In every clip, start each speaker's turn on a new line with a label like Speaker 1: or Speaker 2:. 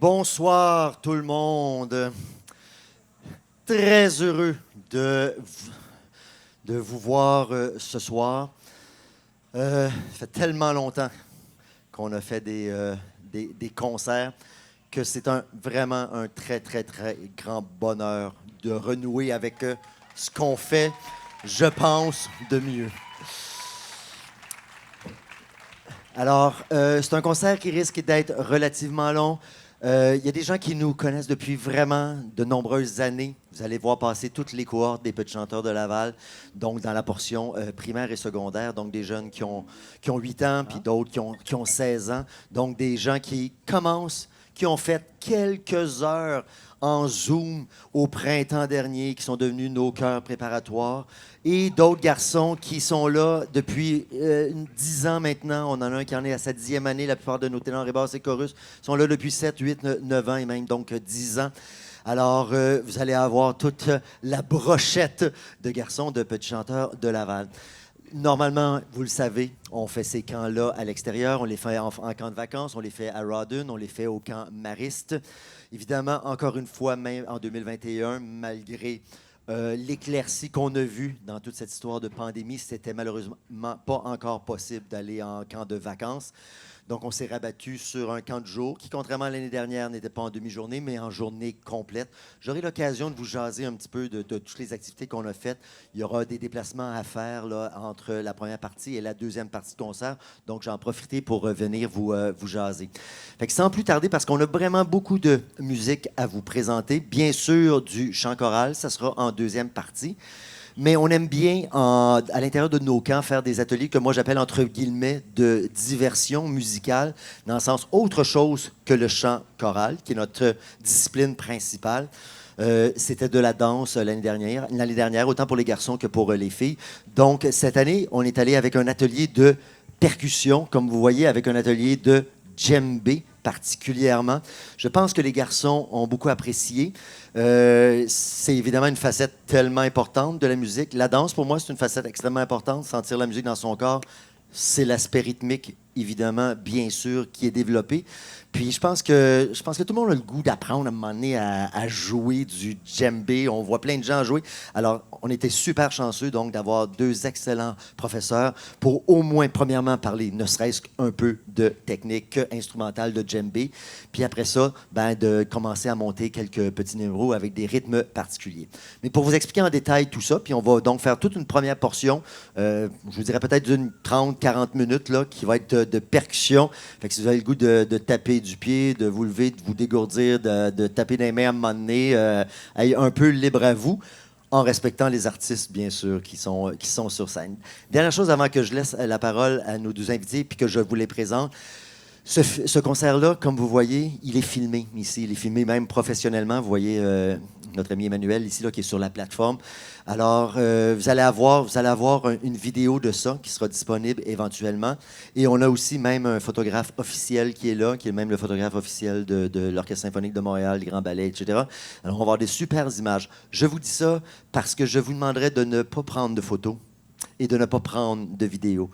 Speaker 1: Bonsoir tout le monde. Très heureux de vous voir ce soir. Ça fait tellement longtemps qu'on a fait des concerts que c'est vraiment un très, très, très grand bonheur de renouer avec ce qu'on fait, je pense, de mieux. Alors, c'est un concert qui risque d'être relativement long. Il y a des gens qui nous connaissent depuis vraiment de nombreuses années. Vous allez voir passer toutes les cohortes des petits chanteurs de Laval, donc dans la portion primaire et secondaire, donc des jeunes qui ont 8 ans, puis d'autres qui ont 16 ans. Donc des gens qui commencent, qui ont fait quelques heures en Zoom au printemps dernier, qui sont devenus nos chœurs préparatoires, et d'autres garçons qui sont là depuis 10 ans maintenant. On en a un qui en est à sa 10e année. La plupart de nos ténors et basses et chorus sont là depuis 7, 8, 9 ans et même donc 10 ans. Alors, vous allez avoir toute la brochette de garçons, de petits chanteurs de Laval. Normalement, vous le savez, on fait ces camps-là à l'extérieur. On les fait en camp de vacances, on les fait à Rawdon, on les fait au camp Mariste. Évidemment, encore une fois, même en 2021, malgré l'éclaircie qu'on a vue dans toute cette histoire de pandémie, c'était malheureusement pas encore possible d'aller en camp de vacances. Donc, on s'est rabattu sur un camp de jour qui, contrairement à l'année dernière, n'était pas en demi-journée, mais en journée complète. J'aurai l'occasion de vous jaser un petit peu de toutes les activités qu'on a faites. Il y aura des déplacements à faire là, entre la première partie et la deuxième partie de concert. Donc, j'en profite pour venir vous jaser. Fait que sans plus tarder, parce qu'on a vraiment beaucoup de musique à vous présenter, bien sûr du chant choral, ça sera en deuxième partie. Mais on aime bien, à l'intérieur de nos camps, faire des ateliers que moi j'appelle entre guillemets de diversion musicale, dans le sens autre chose que le chant choral, qui est notre discipline principale. C'était de la danse l'année dernière, autant pour les garçons que pour les filles. Donc, cette année, on est allé avec un atelier de percussion, comme vous voyez, avec un atelier de djembé particulièrement. Je pense que les garçons ont beaucoup apprécié. C'est évidemment une facette tellement importante de la musique. La danse, pour moi, c'est une facette extrêmement importante. Sentir la musique dans son corps, c'est l'aspect rythmique, évidemment, bien sûr, qui est développé. Puis je pense que tout le monde a le goût d'apprendre à un moment donné à jouer du djembé. On voit plein de gens jouer. Alors, on était super chanceux, donc, d'avoir deux excellents professeurs pour au moins, premièrement, parler ne serait-ce qu'un peu de technique instrumentale de djembé. Puis après ça, de commencer à monter quelques petits numéros avec des rythmes particuliers. Mais pour vous expliquer en détail tout ça, puis on va donc faire toute une première portion, je vous dirais peut-être d'une 30-40 minutes, là, qui va être de percussion. Fait que si vous avez le goût de taper du pied, de vous lever, de vous dégourdir, de taper des mains à un moment donné, un peu libre à vous, en respectant les artistes, bien sûr, qui sont sur scène. Dernière chose avant que je laisse la parole à nos deux invités puis que je vous les présente. Ce concert-là, comme vous voyez, il est filmé ici. Il est filmé même professionnellement. Vous voyez notre ami Emmanuel ici, là, qui est sur la plateforme. Alors, vous allez avoir une vidéo de ça qui sera disponible éventuellement. Et on a aussi même un photographe officiel qui est là, qui est même le photographe officiel de l'Orchestre symphonique de Montréal, des Grands Ballets, etc. Alors, on va avoir des super images. Je vous dis ça parce que je vous demanderai de ne pas prendre de photos et de ne pas prendre de vidéos.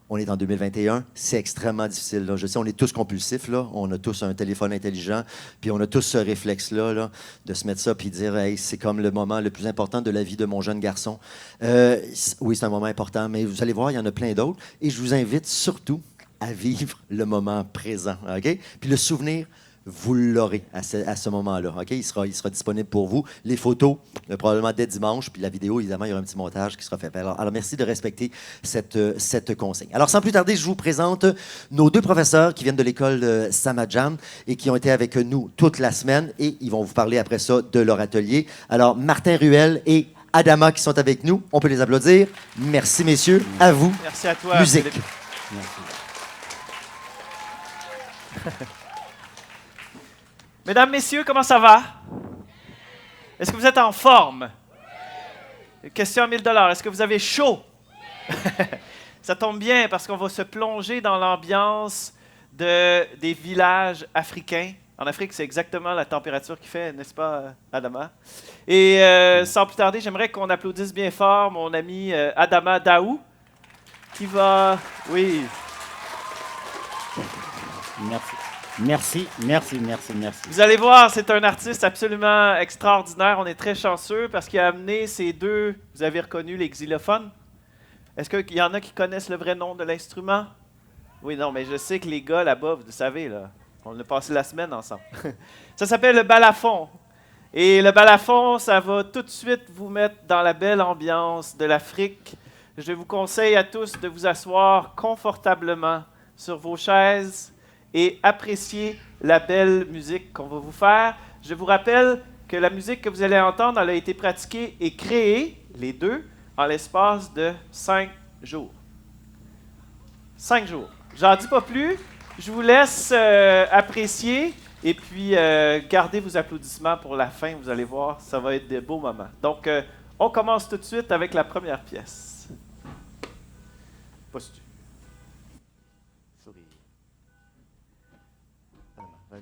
Speaker 1: On est en 2021, c'est extrêmement difficile. Là. Je sais, on est tous compulsifs, là. On a tous un téléphone intelligent, puis on a tous ce réflexe-là là, de se mettre ça puis dire hey, c'est comme le moment le plus important de la vie de mon jeune garçon. Oui, c'est un moment important, mais vous allez voir, il y en a plein d'autres. Et je vous invite surtout à vivre le moment présent. OK? Puis le souvenir, vous l'aurez à ce moment-là. OK? Il sera disponible pour vous. Les photos, probablement dès dimanche, puis la vidéo, évidemment, il y aura un petit montage qui sera fait. Alors merci de respecter cette consigne. Alors, sans plus tarder, je vous présente nos deux professeurs qui viennent de l'école Samadjam et qui ont été avec nous toute la semaine et ils vont vous parler après ça de leur atelier. Alors, Martin Ruel et Adama qui sont avec nous. On peut les applaudir. Merci, messieurs. À vous.
Speaker 2: Merci à toi.
Speaker 1: Musique.
Speaker 2: Merci. Mesdames, messieurs, comment ça va? Est-ce que vous êtes en forme? Question à 1000 $. Est-ce que vous avez chaud? Ça tombe bien parce qu'on va se plonger dans l'ambiance des villages africains. En Afrique, c'est exactement la température qu'il fait, n'est-ce pas, Adama? Et sans plus tarder, j'aimerais qu'on applaudisse bien fort mon ami Adama Daou, qui va... Oui.
Speaker 3: Merci. Merci, merci, merci, merci.
Speaker 2: Vous allez voir, c'est un artiste absolument extraordinaire. On est très chanceux parce qu'il a amené ces deux, vous avez reconnu les xylophones. Est-ce qu'il y en a qui connaissent le vrai nom de l'instrument? Oui, non, mais je sais que les gars là-bas, vous savez, là, on a passé la semaine ensemble. Ça s'appelle le balafon. Et le balafon, ça va tout de suite vous mettre dans la belle ambiance de l'Afrique. Je vous conseille à tous de vous asseoir confortablement sur vos chaises et apprécier la belle musique qu'on va vous faire. Je vous rappelle que la musique que vous allez entendre, elle a été pratiquée et créée, les deux, en l'espace de 5 jours. 5 jours. J'en dis pas plus. Je vous laisse apprécier et puis gardez vos applaudissements pour la fin. Vous allez voir, ça va être de beaux moments. Donc, on commence tout de suite avec la première pièce. Poses-tu? Souris. Vas-y.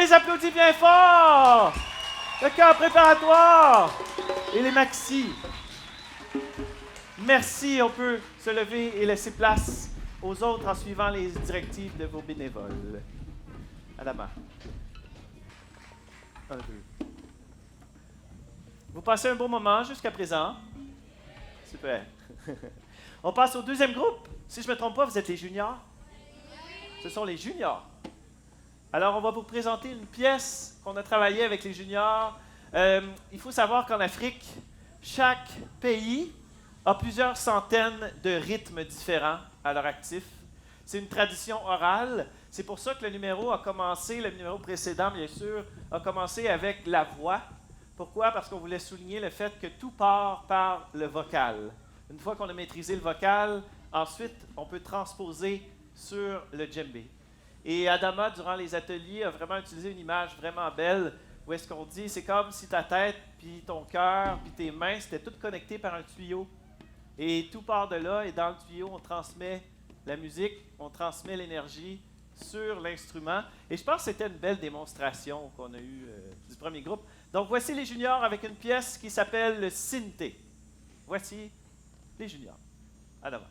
Speaker 2: les applaudit bien fort. Le chœur préparatoire et les maxis. Merci, on peut se lever et laisser place aux autres en suivant les directives de vos bénévoles. Adama. 1, 2. Vous passez un bon moment jusqu'à présent. Super. On passe au deuxième groupe. Si je ne me trompe pas, vous êtes les juniors? Ce sont les juniors. Alors, on va vous présenter une pièce qu'on a travaillée avec les juniors. Il faut savoir qu'en Afrique, chaque pays a plusieurs centaines de rythmes différents à leur actif. C'est une tradition orale. C'est pour ça que le numéro précédent, bien sûr, a commencé avec la voix. Pourquoi? Parce qu'on voulait souligner le fait que tout part par le vocal. Une fois qu'on a maîtrisé le vocal, ensuite, on peut transposer sur le djembé. Et Adama, durant les ateliers, a vraiment utilisé une image vraiment belle où est-ce qu'on dit, c'est comme si ta tête, puis ton cœur, puis tes mains, c'était tout connecté par un tuyau. Et tout part de là, et dans le tuyau, on transmet la musique, on transmet l'énergie sur l'instrument. Et je pense que c'était une belle démonstration qu'on a eue du premier groupe. Donc voici les juniors avec une pièce qui s'appelle le Synthé. Voici les juniors. Adama.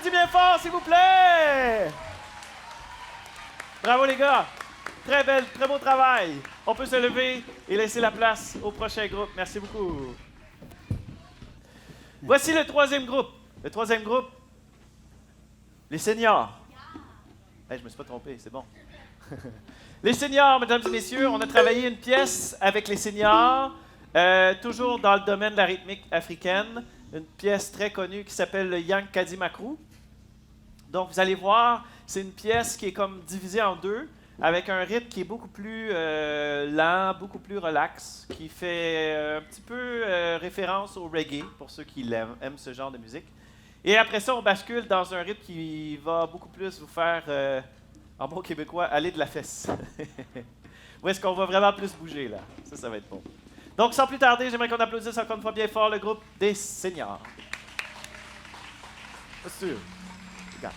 Speaker 2: applaudit bien fort, s'il vous plaît. Bravo les gars. Très beau travail. On peut se lever et laisser la place au prochain groupe. Merci beaucoup. Voici le troisième groupe. Le troisième groupe, les seniors. Hey, je ne me suis pas trompé, c'est bon. Les seniors, mesdames et messieurs, on a travaillé une pièce avec les seniors, toujours dans le domaine de la rythmique africaine, une pièce très connue qui s'appelle le Yang Kadimakru. Donc, vous allez voir, c'est une pièce qui est comme divisée en deux, avec un rythme qui est beaucoup plus lent, beaucoup plus relax, qui fait un petit peu référence au reggae, pour ceux qui aiment ce genre de musique. Et après ça, on bascule dans un rythme qui va beaucoup plus vous faire, en bon québécois, aller de la fesse. Où est-ce qu'on va vraiment plus bouger, là? Ça va être bon. Donc, sans plus tarder, j'aimerais qu'on applaudisse encore une fois bien fort le groupe des seniors. Bien sûr. Regarde.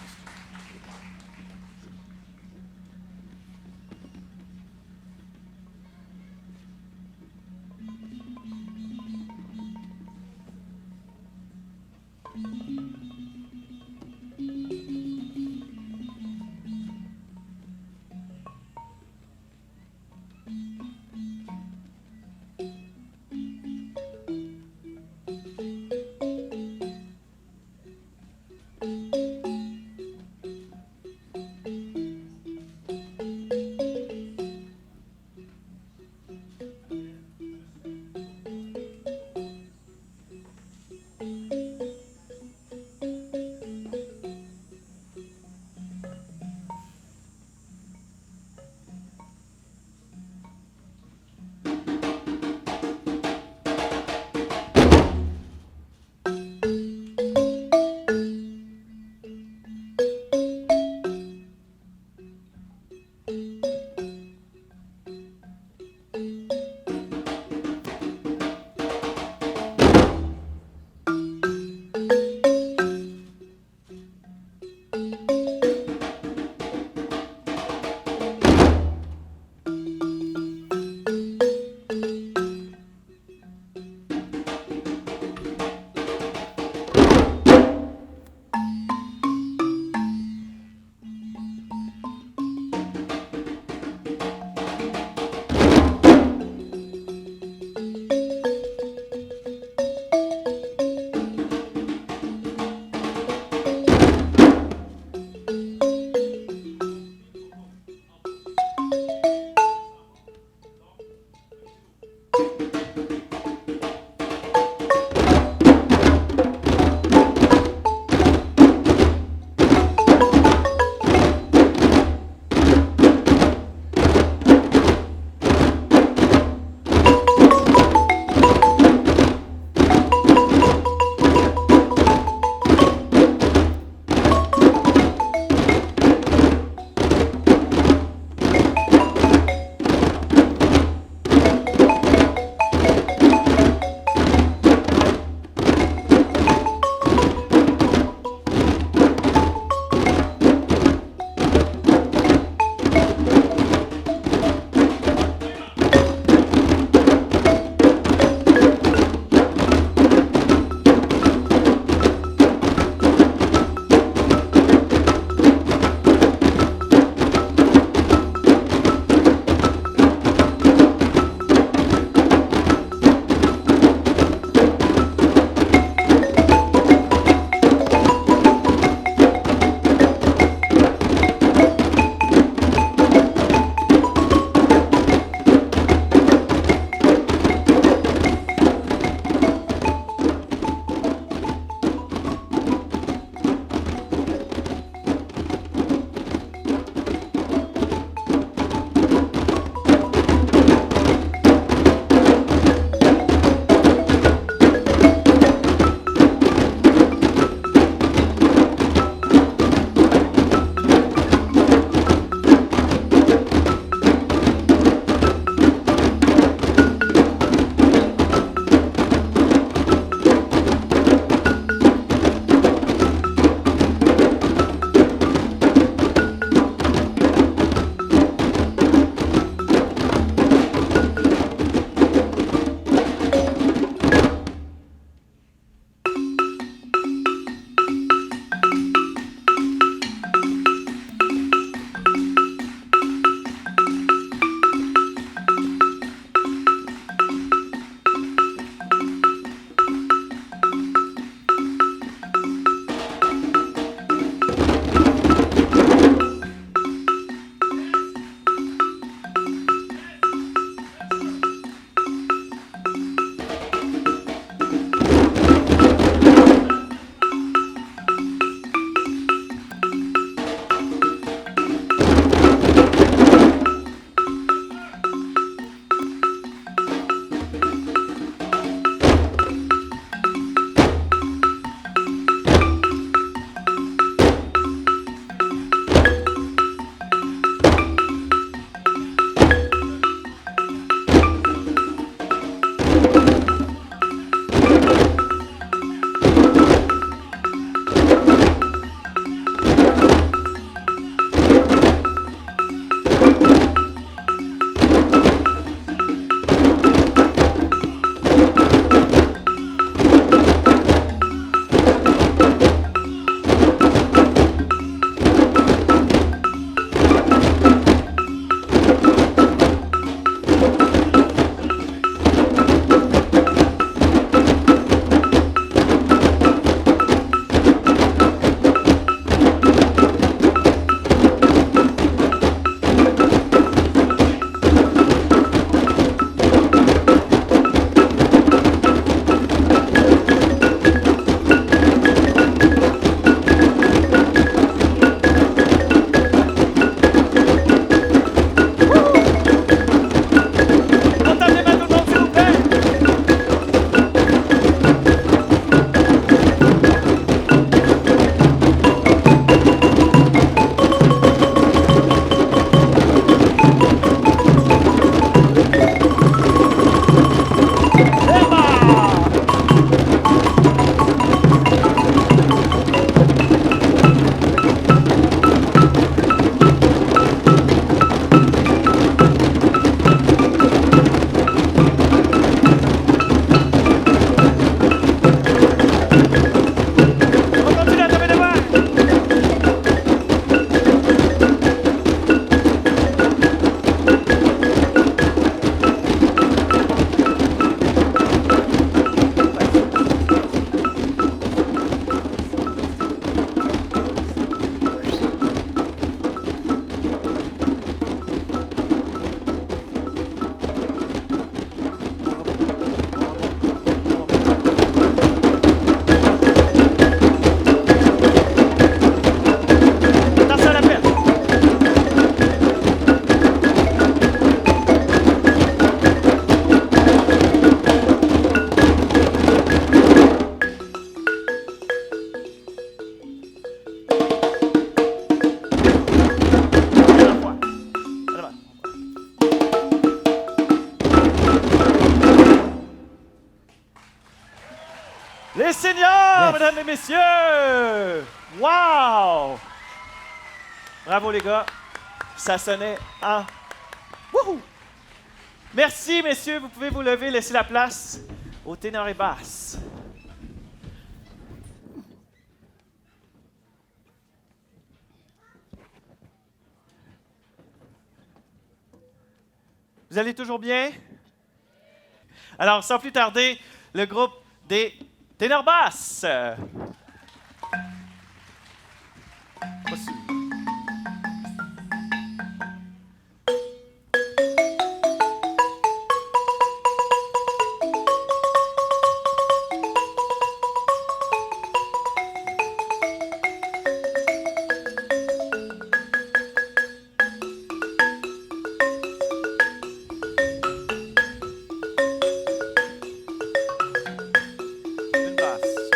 Speaker 2: Seigneur,
Speaker 3: Yes.
Speaker 2: mesdames et messieurs! Wow! Bravo, les gars. Ça sonnait en... Wouhou! Merci, messieurs. Vous pouvez vous lever, laisser la place aux ténors et basses. Vous allez toujours bien? Alors, sans plus tarder, le groupe des ténors basses. Pas sûr. Une basse.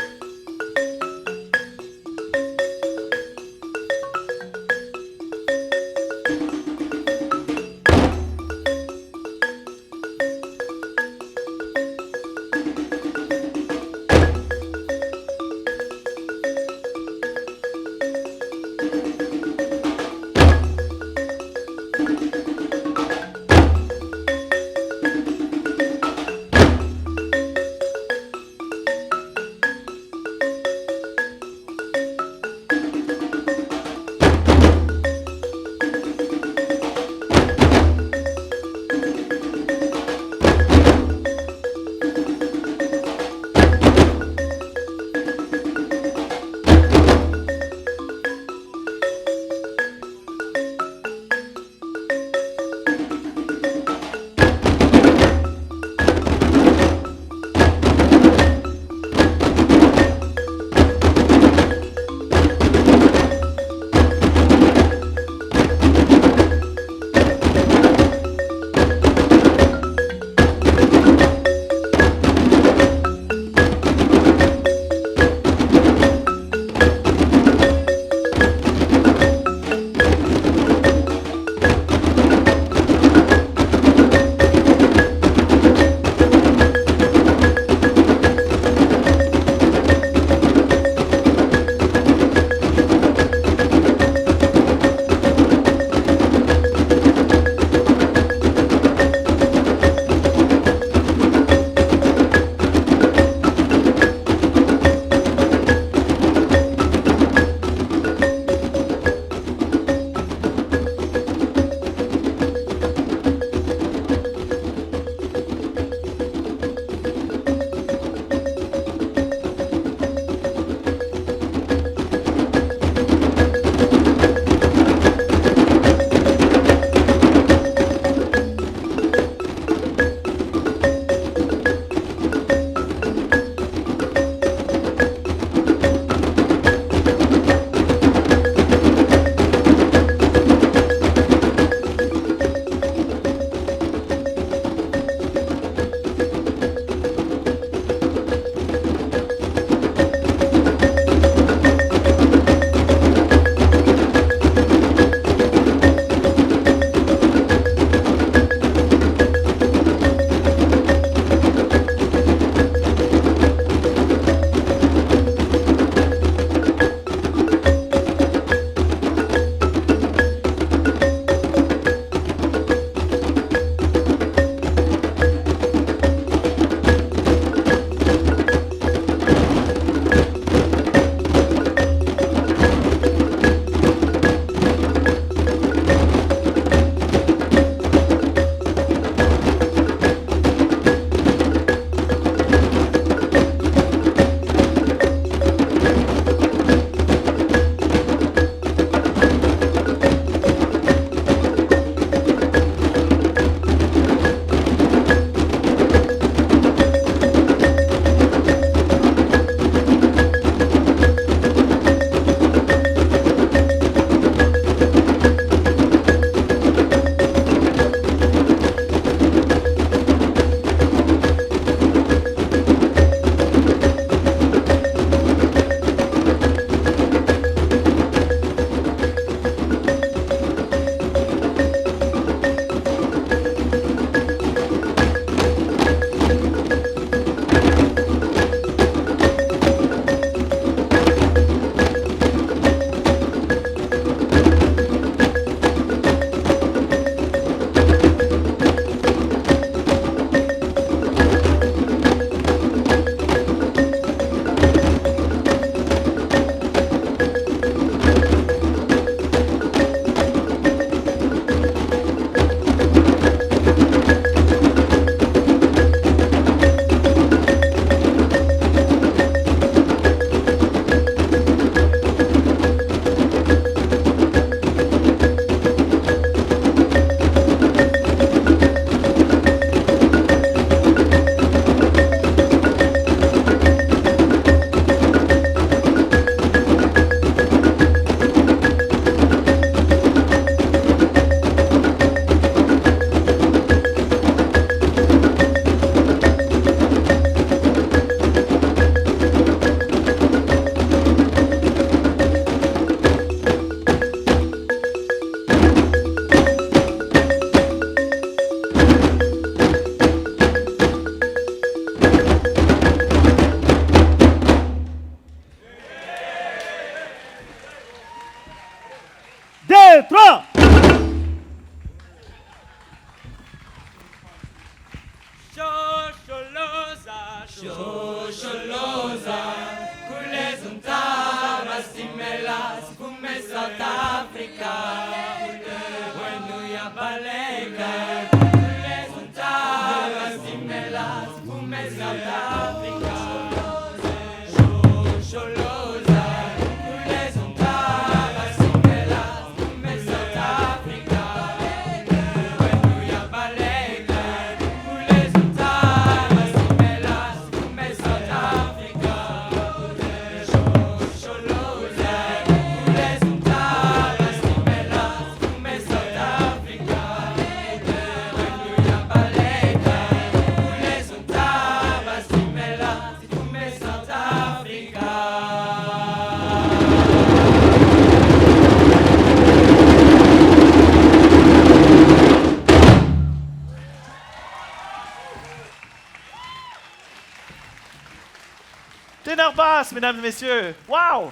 Speaker 2: Ténor basse, mesdames et messieurs. Wow!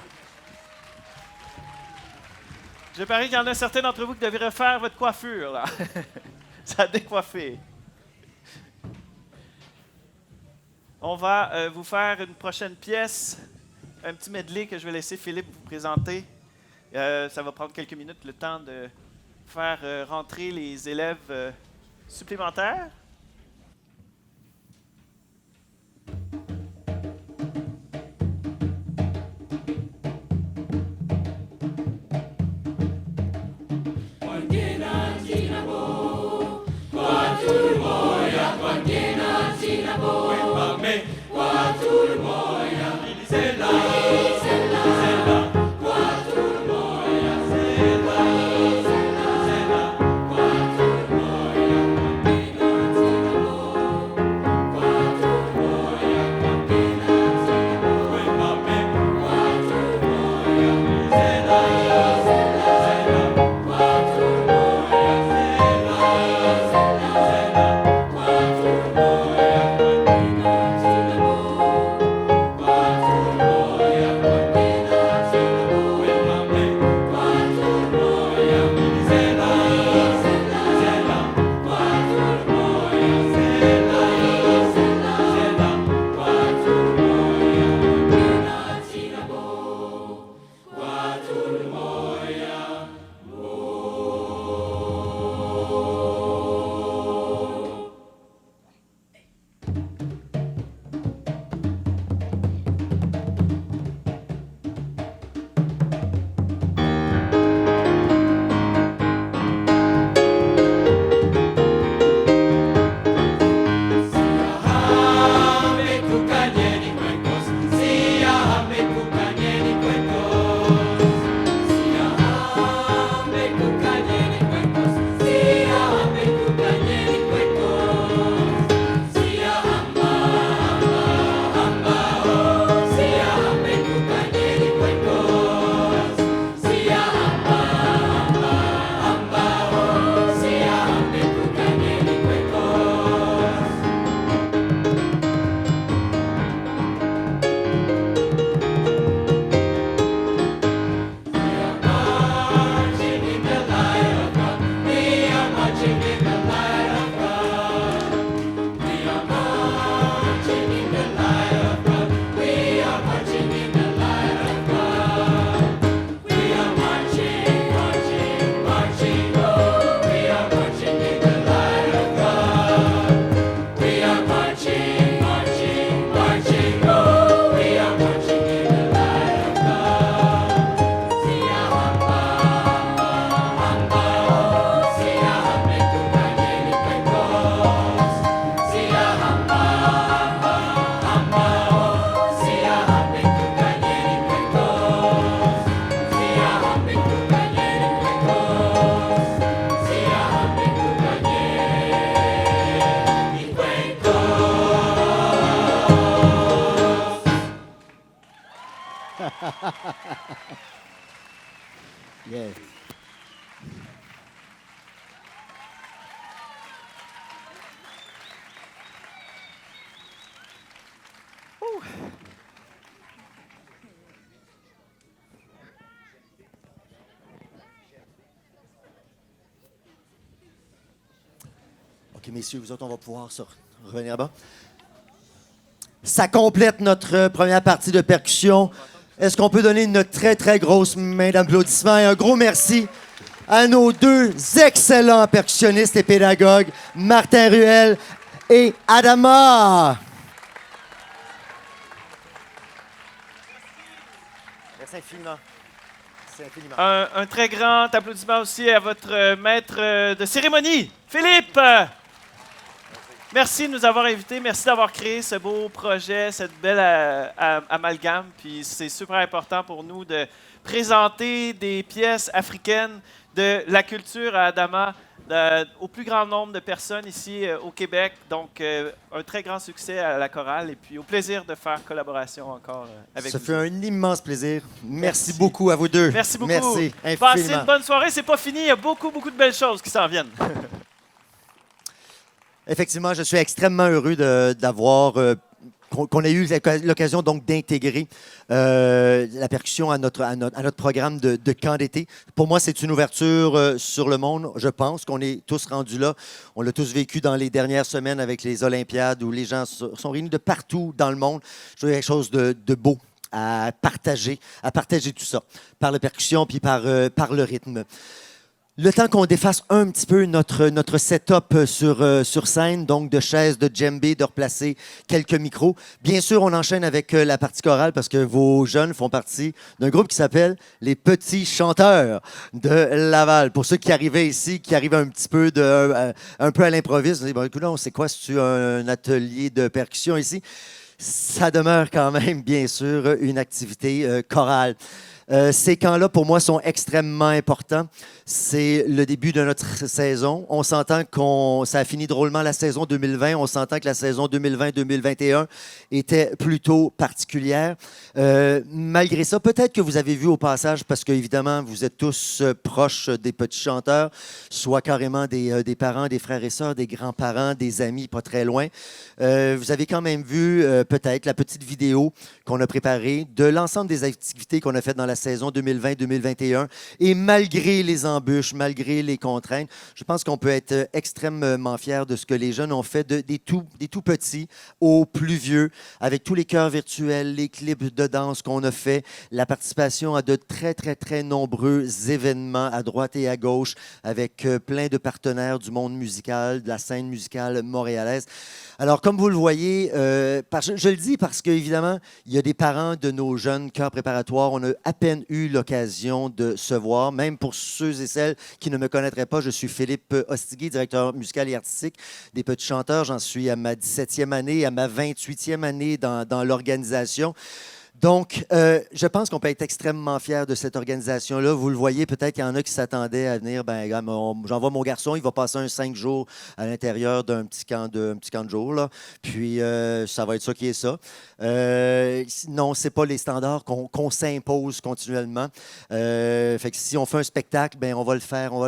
Speaker 2: Je parie qu'il y en a certains d'entre vous qui devraient refaire votre coiffure, là. Ça a décoiffé. On va vous faire une prochaine pièce, un petit medley que je vais laisser Philippe vous présenter. Ça va prendre quelques minutes, le temps de faire rentrer les élèves supplémentaires.
Speaker 3: Yes.
Speaker 1: OK, messieurs, vous autres, on va pouvoir revenir là-bas. Ça complète notre première partie de percussion. Est-ce qu'on peut donner une très, très grosse main d'applaudissement et un gros merci à nos deux excellents percussionnistes et pédagogues, Martin Ruel et Adama. Merci infiniment.
Speaker 2: Un très grand applaudissement aussi à votre maître de cérémonie, Philippe. Merci de nous avoir invités. Merci d'avoir créé ce beau projet, cette belle amalgame. Puis c'est super important pour nous de présenter des pièces africaines de la culture à Adama au plus grand nombre de personnes ici au Québec. Donc, un très grand succès à la chorale et puis au plaisir de faire collaboration encore avec vous.
Speaker 1: Ça fait un immense plaisir. Merci beaucoup à vous deux.
Speaker 2: Merci beaucoup.
Speaker 1: Merci infiniment.
Speaker 2: Passez une bonne soirée. C'est pas fini. Il y a beaucoup, beaucoup de belles choses qui s'en viennent.
Speaker 1: Effectivement, je suis extrêmement heureux d'avoir qu'on ait eu l'occasion donc d'intégrer la percussion à notre programme de camp d'été. Pour moi, c'est une ouverture sur le monde. Je pense qu'on est tous rendus là. On l'a tous vécu dans les dernières semaines avec les Olympiades où les gens sont réunis de partout dans le monde. Je trouve quelque chose de beau à partager tout ça par la percussion puis par le rythme. Le temps qu'on défasse un petit peu notre setup sur scène, donc de chaises, de djembé, de replacer quelques micros. Bien sûr, on enchaîne avec la partie chorale parce que vos jeunes font partie d'un groupe qui s'appelle les Petits Chanteurs de Laval. Pour ceux qui arrivaient ici, qui arrivent un petit peu un peu à l'improviste, on dit, bon, écoute, c'est quoi, c'est-tu un atelier de percussion ici? Ça demeure quand même, bien sûr, une activité chorale. Ces camps-là, pour moi, sont extrêmement importants. C'est le début de notre saison. On s'entend ça a fini drôlement la saison 2020. On s'entend que la saison 2020-2021 était plutôt particulière. Malgré ça, peut-être que vous avez vu au passage, parce qu'évidemment, vous êtes tous proches des petits chanteurs, soit carrément des parents, des frères et sœurs, des grands-parents, des amis, pas très loin. Vous avez quand même vu peut-être la petite vidéo qu'on a préparée de l'ensemble des activités qu'on a faites dans la saison 2020-2021. Et malgré les embûches, malgré les contraintes, je pense qu'on peut être extrêmement fiers de ce que les jeunes ont fait, des tout petits aux plus vieux, avec tous les chœurs virtuels, les clips de danse qu'on a fait, la participation à de très, très, très nombreux événements à droite et à gauche, avec plein de partenaires du monde musical, de la scène musicale montréalaise. Alors, comme vous le voyez, je le dis parce qu'évidemment, il y a des parents de nos jeunes chœurs préparatoires. On a à peine eu l'occasion de se voir. Même pour ceux et celles qui ne me connaîtraient pas, je suis Philippe Ostigui, directeur musical et artistique des Petits Chanteurs. J'en suis à ma 17e année, à ma 28e année dans l'organisation. Donc, je pense qu'on peut être extrêmement fiers de cette organisation-là. Vous le voyez, peut-être qu'il y en a qui s'attendaient à venir. Ben, j'envoie mon garçon, il va passer un 5 jours à l'intérieur d'un petit camp de jour. Là. Puis, ça va être ça qui est ça. Non, ce n'est pas les standards qu'on s'impose continuellement. Fait que si on fait un spectacle, ben, on va le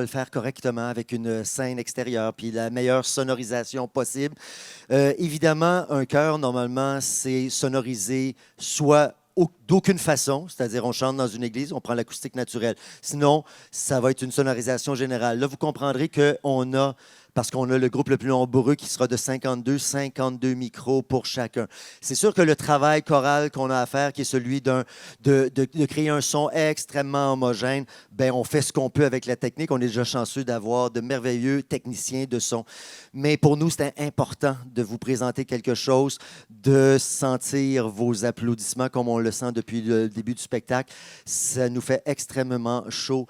Speaker 1: faire correctement avec une scène extérieure puis la meilleure sonorisation possible. Évidemment, un chœur, normalement, c'est sonorisé soit d'aucune façon, c'est-à-dire on chante dans une église, on prend l'acoustique naturelle. Sinon, ça va être une sonorisation générale. Là, vous comprendrez qu'on a, parce qu'on a le groupe le plus nombreux qui sera de 52 micros pour chacun. C'est sûr que le travail choral qu'on a à faire, qui est celui de créer un son extrêmement homogène, ben on fait ce qu'on peut avec la technique. On est déjà chanceux d'avoir de merveilleux techniciens de son. Mais pour nous, c'était important de vous présenter quelque chose, de sentir vos applaudissements comme on le sent depuis le début du spectacle. Ça nous fait extrêmement chaud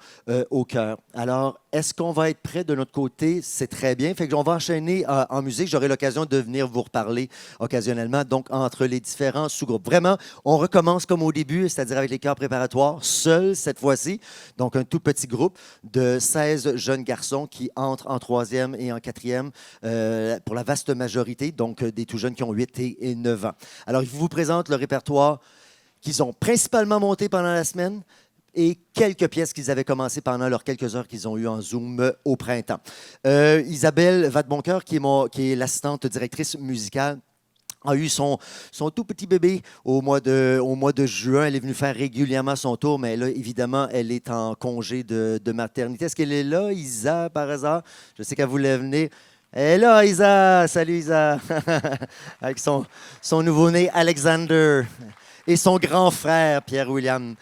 Speaker 1: au cœur. Alors, est-ce qu'on va être prêt de notre côté? C'est très bien. Fait qu'on va enchaîner en musique. J'aurai l'occasion de venir vous reparler occasionnellement, donc entre les différents sous-groupes. Vraiment, on recommence comme au début, c'est-à-dire avec les chœurs préparatoires, seuls cette fois-ci. Donc, un tout petit groupe de 16 jeunes garçons qui entrent en 3e et en 4e pour la vaste majorité, donc des tout jeunes qui ont 8 et 9 ans. Alors, je vous présente le répertoire qu'ils ont principalement monté pendant la semaine et quelques pièces qu'ils avaient commencé pendant leurs quelques heures qu'ils ont eues en Zoom au printemps. Isabelle Vadeboncoeur, qui est l'assistante directrice musicale, a eu son tout petit bébé au mois de juin. Elle est venue faire régulièrement son tour, mais là, évidemment, elle est en congé de maternité. Est-ce qu'elle est là, Isa, par hasard? Je sais qu'elle voulait venir. Elle est là, Isa! Salut, Isa! Avec son nouveau-né, Alexander. et son grand frère, Pierre-William.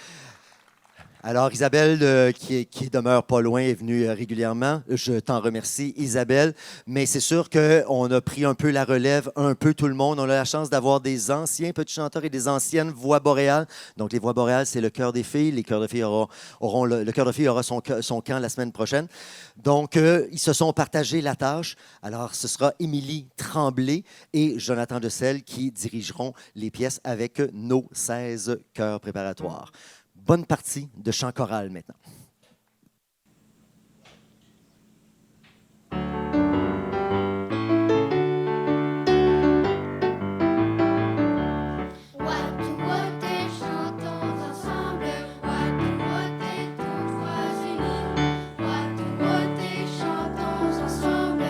Speaker 1: Alors, Isabelle, qui demeure pas loin, est venue régulièrement. Je t'en remercie, Isabelle. Mais c'est sûr qu'on a pris un peu la relève, un peu tout le monde. On a la chance d'avoir des anciens petits chanteurs et des anciennes voix boréales. Donc, les voix boréales, c'est le chœur des filles. Les chœurs de filles auront le chœur de filles aura son camp la semaine prochaine. Donc, ils se sont partagés la tâche. Alors, ce sera Émilie Tremblay et Jonathan Decelle qui dirigeront les pièces avec nos 16 chœurs préparatoires. Bonne partie de chant choral maintenant.
Speaker 4: Tous ensemble.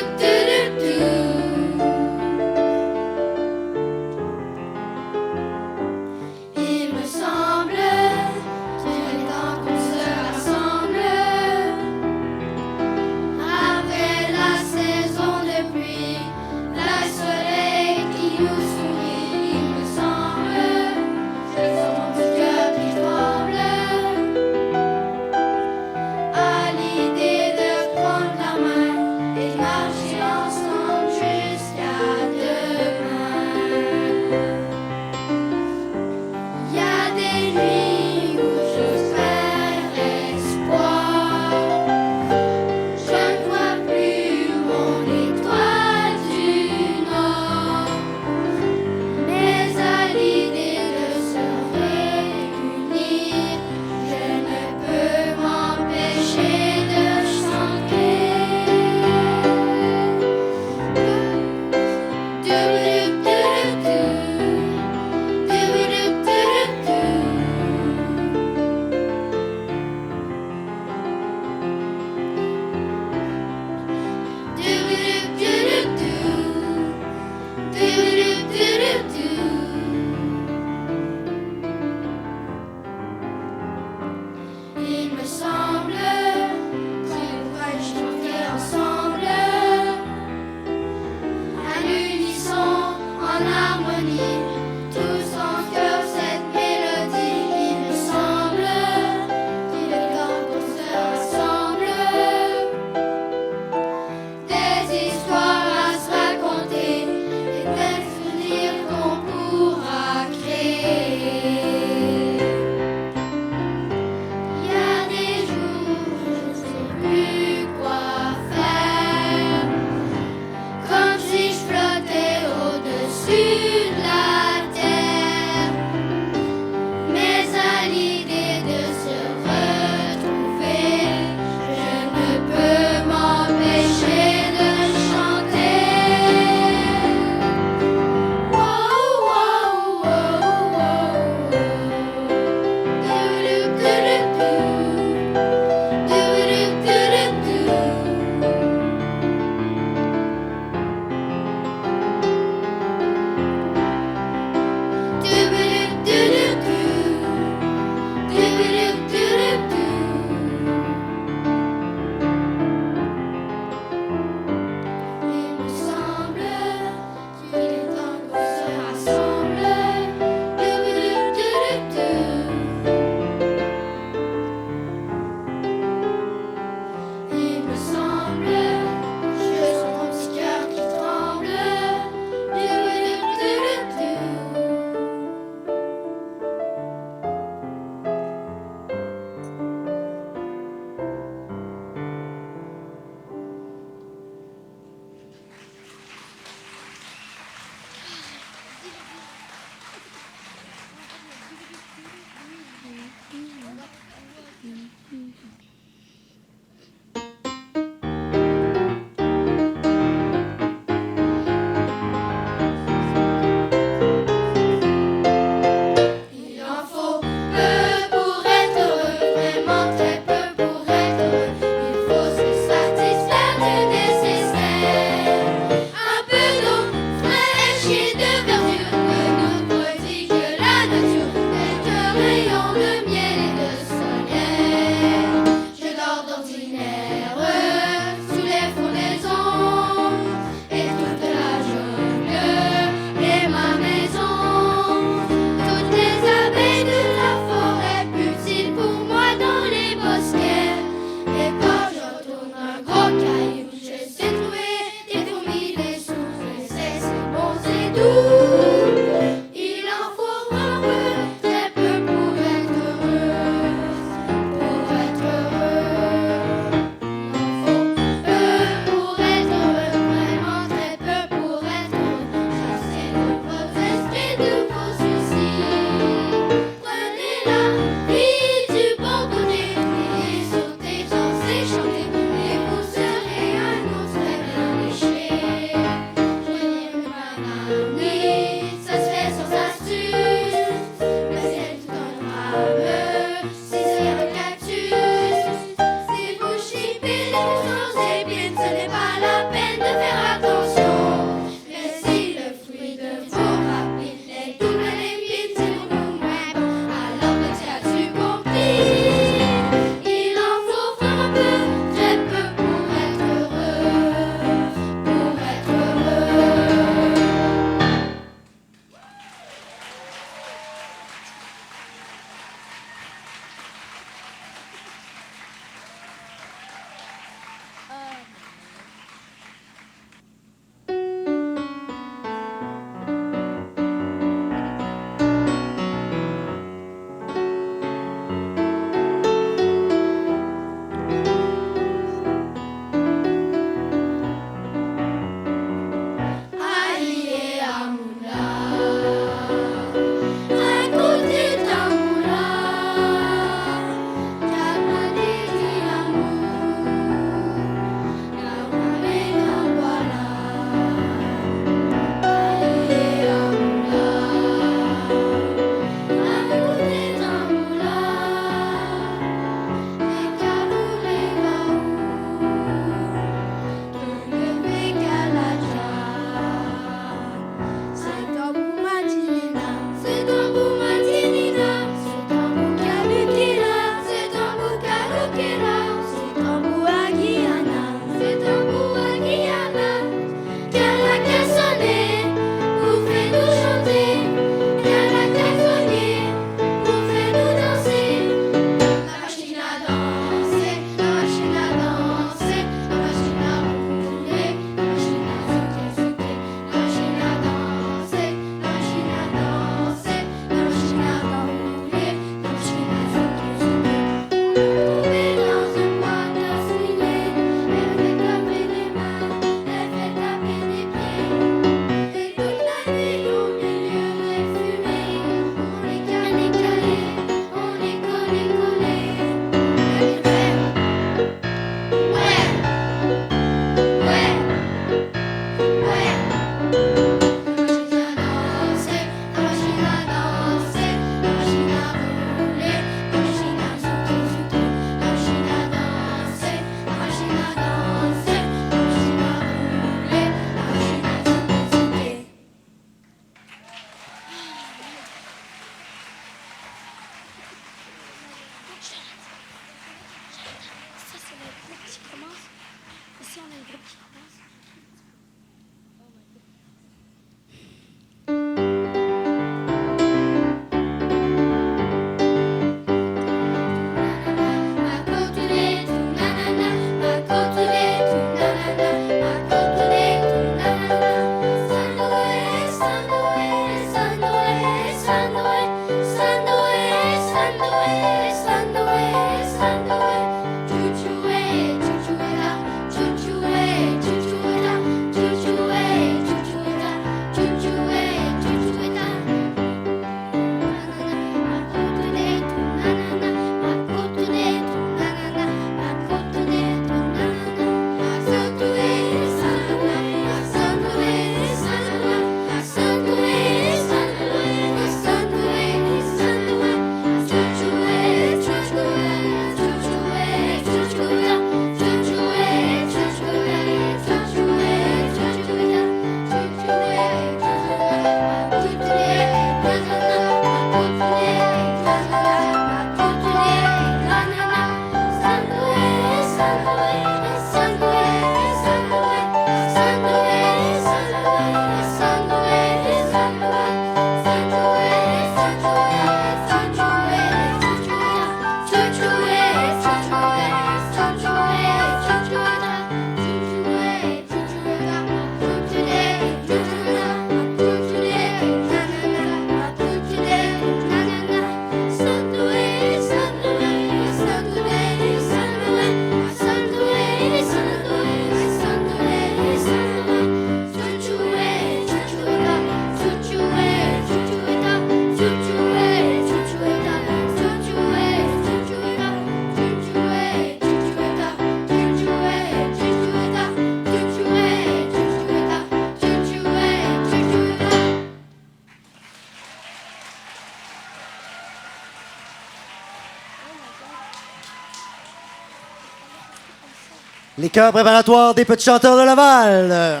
Speaker 1: Les chœurs préparatoires des petits chanteurs de Laval.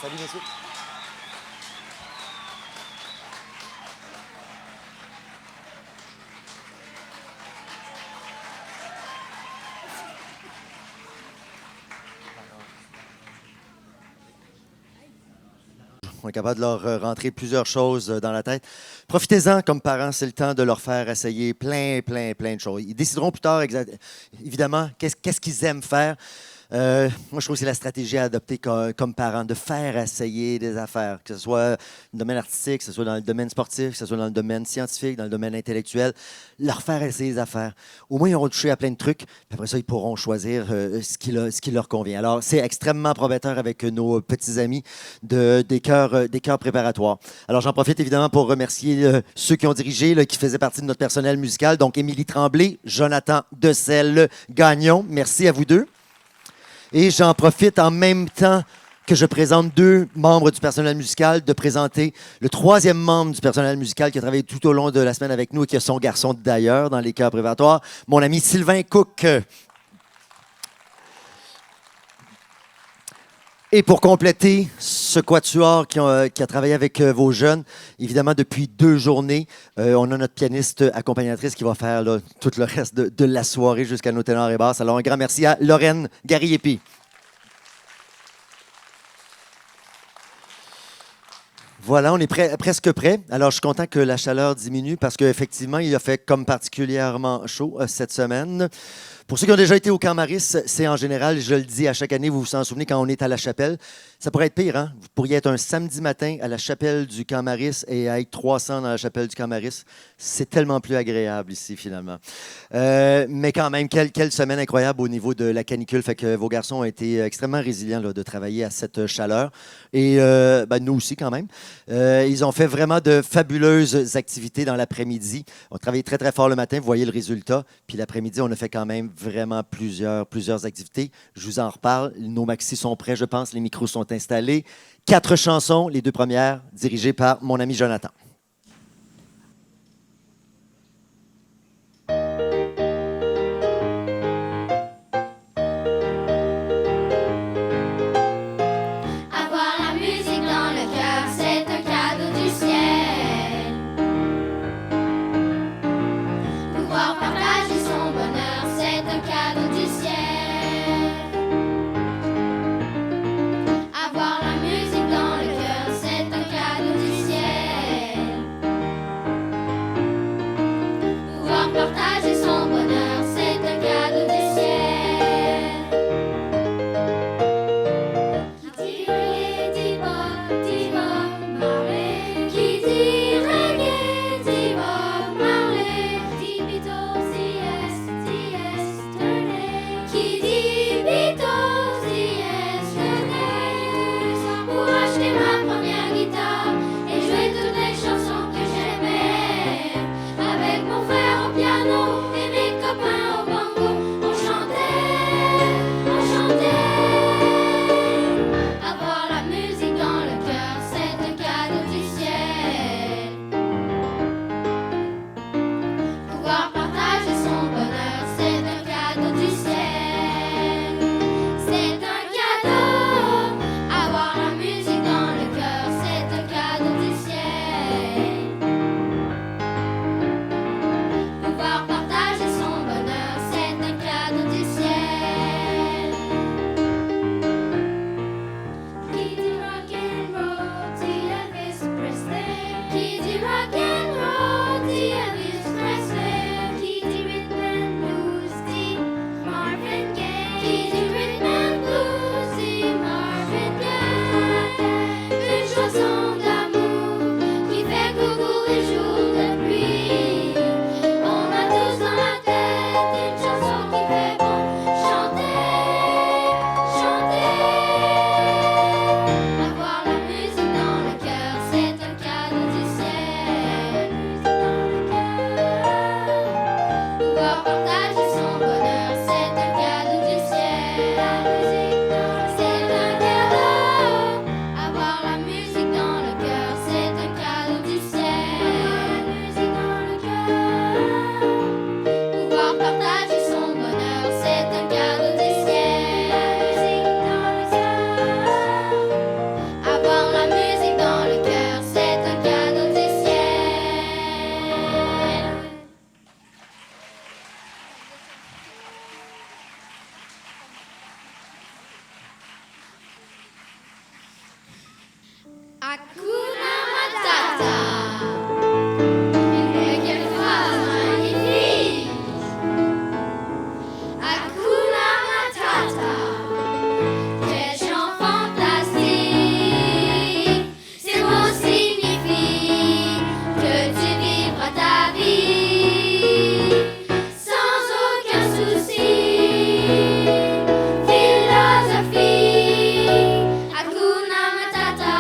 Speaker 1: Salut, messieurs. On est capable de leur rentrer plusieurs choses dans la tête. Profitez-en comme parents, c'est le temps de leur faire essayer plein de choses. Ils décideront plus tard, évidemment, qu'est-ce qu'ils aiment faire. Moi, je trouve que c'est la stratégie à adopter comme parent, de faire essayer des affaires, que ce soit dans le domaine artistique, que ce soit dans le domaine sportif, que ce soit dans le domaine scientifique, dans le domaine intellectuel, leur faire essayer des affaires. Au moins, ils auront touché à plein de trucs, puis après ça, ils pourront choisir ce qui leur convient. Alors, c'est extrêmement prometteur avec nos petits amis des chœurs préparatoires. Alors, j'en profite évidemment pour remercier ceux qui ont dirigé, qui faisaient partie de notre personnel musical, donc Émilie Tremblay, Jonathan Decelles-Gagnon. Merci à vous deux. Et j'en profite en même temps que je présente deux membres du personnel musical, de présenter le troisième membre du personnel musical qui a travaillé tout au long de la semaine avec nous et qui a son garçon d'ailleurs dans les chœurs préparatoires, mon ami Sylvain Cook. Et pour compléter ce quatuor qui a travaillé avec vos jeunes, évidemment, depuis 2 journées, on a notre pianiste accompagnatrice qui va faire là, tout le reste de la soirée jusqu'à nos ténors et basses. Alors, un grand merci à Lorraine Gariepi. Voilà, on est presque prêt. Alors, je suis content que la chaleur diminue parce qu'effectivement, il a fait comme particulièrement chaud cette semaine. Pour ceux qui ont déjà été au Camp Maris, c'est en général, je le dis à chaque année, vous vous en souvenez, quand on est à la chapelle, ça pourrait être pire, hein? Vous pourriez être un samedi matin à la chapelle du Camp Maris et être 300 dans la chapelle du Camp Maris. C'est tellement plus agréable ici, finalement. Mais quand même, quelle semaine incroyable au niveau de la canicule. Fait que vos garçons ont été extrêmement résilients là, de travailler à cette chaleur. Et nous aussi, quand même. Ils ont fait vraiment de fabuleuses activités dans l'après-midi. On a travaillé très fort le matin, vous voyez le résultat. Puis l'après-midi, on a fait quand même vraiment plusieurs activités. Je vous en reparle. Nos maxis sont prêts, je pense. Les micros sont installés. 4 chansons, les 2 premières, dirigées par mon ami Jonathan.
Speaker 4: Avoir la musique dans le cœur, c'est un cadeau du ciel. Hakuna Matata. Mais quelle phrase magnifique! Hakuna Matata. Quel chant fantastique! Ces mots signifient que tu vivras ta vie sans aucun souci. Philosophie, Hakuna Matata.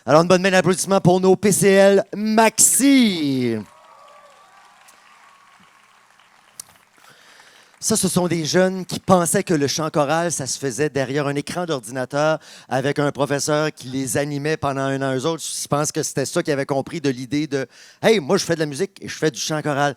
Speaker 1: Alors, une bonne main d'applaudissement pour nos PCL Maxi. Ça, ce sont des jeunes qui pensaient que le chant choral, ça se faisait derrière un écran d'ordinateur avec un professeur qui les animait pendant un an. Eux autres, je pense que c'était ça qu'ils avaient compris de l'idée de « Hey, moi, je fais de la musique et je fais du chant choral. »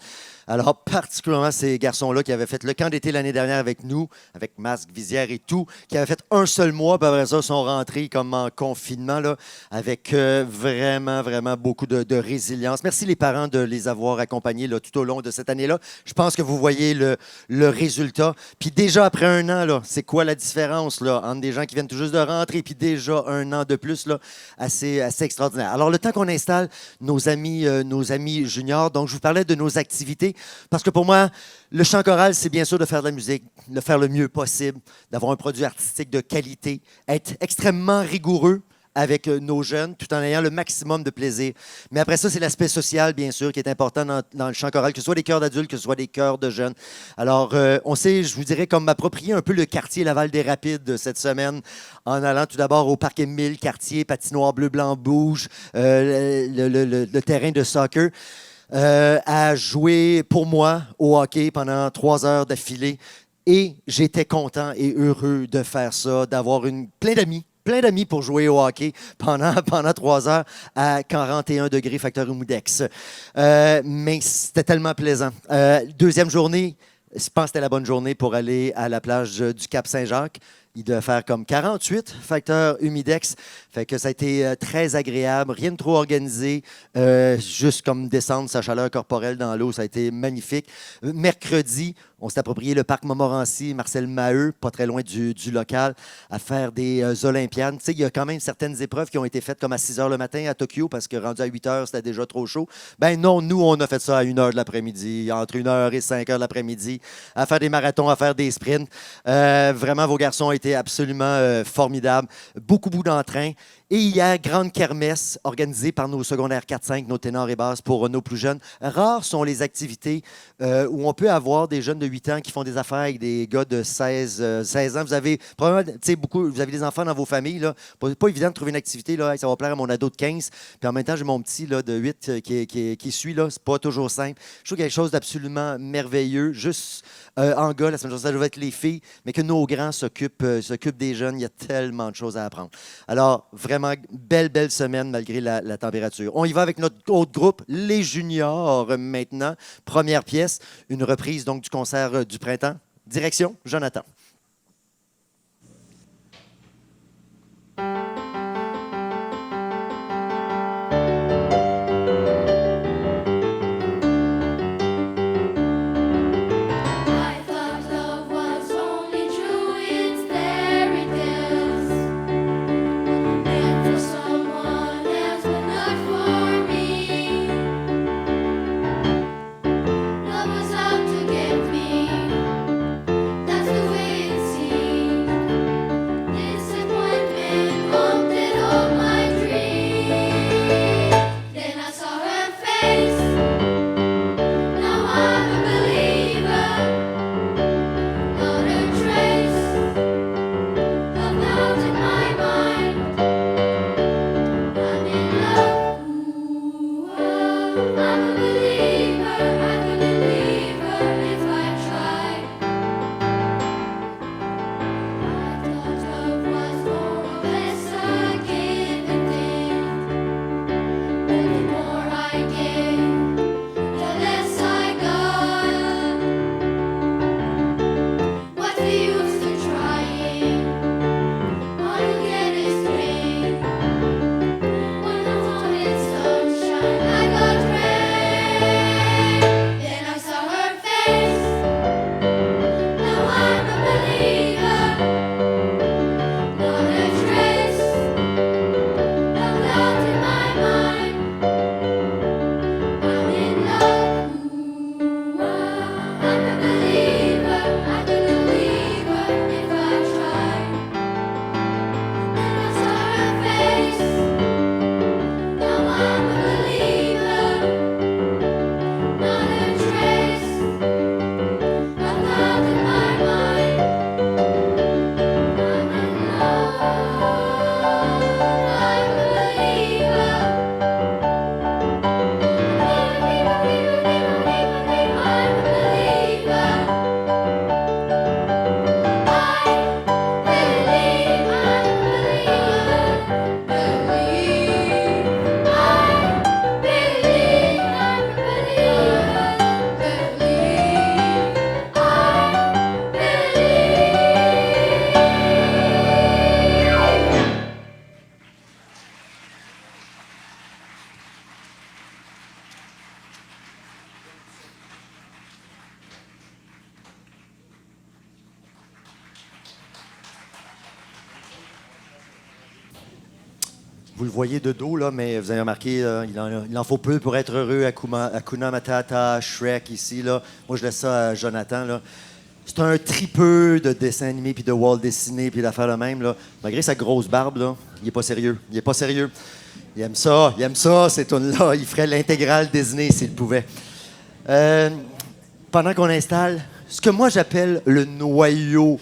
Speaker 1: Alors, particulièrement ces garçons-là qui avaient fait le camp d'été l'année dernière avec nous, avec masque, visière et tout, qui avaient fait un seul mois, puis après ça, sont rentrés comme en confinement, là, avec vraiment, vraiment beaucoup de résilience. Merci les parents de les avoir accompagnés là, tout au long de cette année-là. Je pense que vous voyez le résultat. Puis déjà, après un an, là, c'est quoi la différence là, entre des gens qui viennent tout juste de rentrer puis déjà un an de plus, là, assez extraordinaire. Alors, le temps qu'on installe nos amis juniors, donc je vous parlais de nos activités. Parce que pour moi, le chant choral, c'est bien sûr de faire de la musique, de faire le mieux possible, d'avoir un produit artistique de qualité, être extrêmement rigoureux avec nos jeunes, tout en ayant le maximum de plaisir. Mais après ça, c'est l'aspect social, bien sûr, qui est important dans le chant choral, que ce soit des chœurs d'adultes, que ce soit des chœurs de jeunes. Alors, on sait, je vous dirais, comme m'approprier un peu le quartier Laval-des-Rapides cette semaine, en allant tout d'abord au Parc Émile, quartier, patinoire bleu-blanc-rouge, le terrain de soccer. À jouer pour moi au hockey pendant 3 heures d'affilée. Et j'étais content et heureux de faire ça, d'avoir plein d'amis pour jouer au hockey pendant 3 heures à 41 degrés facteur humidex. Mais c'était tellement plaisant. Deuxième journée, je pense que c'était la bonne journée pour aller à la plage du Cap-Saint-Jacques. Il devait faire comme 48 facteurs humidex. Fait que ça a été très agréable, rien de trop organisé, juste comme descendre sa chaleur corporelle dans l'eau, ça a été magnifique. Mercredi, on s'est approprié le parc Montmorency, Marcel Maheu, pas très loin du local, à faire des Olympiades. Tu sais, il y a quand même certaines épreuves qui ont été faites comme à 6 h le matin à Tokyo parce que rendu à 8 h, c'était déjà trop chaud. Ben non, nous, on a fait ça à 1 h de l'après-midi, entre 1 h et 5 h de l'après-midi, à faire des marathons, à faire des sprints. Vraiment, vos garçons ont été absolument formidables. Beaucoup d'entrain. Et hier, grande kermesse organisée par nos secondaires 4-5, nos ténors et basses pour nos plus jeunes. Rares sont les activités où on peut avoir des jeunes de 8 ans qui font des affaires avec des gars de 16 ans. Vous avez probablement, vous avez des enfants dans vos familles. Là. Pas évident de trouver une activité. Là, ça va plaire à mon ado de 15. Puis en même temps, j'ai mon petit là, de 8 qui suit. Là. C'est pas toujours simple. Je trouve quelque chose d'absolument merveilleux. Juste en gars, la semaine prochaine, ça doit être les filles, mais que nos grands s'occupent des jeunes. Il y a tellement de choses à apprendre. Alors, vraiment, belle semaine malgré la température. On y va avec notre autre groupe, les juniors maintenant. Première pièce, une reprise donc du concert du printemps. Direction, Jonathan.
Speaker 4: I thought love was only true in fairy tales, meant for someone else but not for me. Love was out to get me. That's the way
Speaker 1: vous le voyez de dos, là, mais vous avez remarqué, il en faut peu pour être heureux. Hakuna Matata, Shrek ici. Là. Moi, je laisse ça à Jonathan. Là. C'est un tripeux de dessins animés puis de Walt Disney puis d'affaires de même. Là. Malgré sa grosse barbe, là, il est pas sérieux. Il est pas sérieux. Il aime ça, ces tunes-là. Il ferait l'intégrale Disney s'il pouvait. Pendant qu'on installe, ce que moi j'appelle le noyau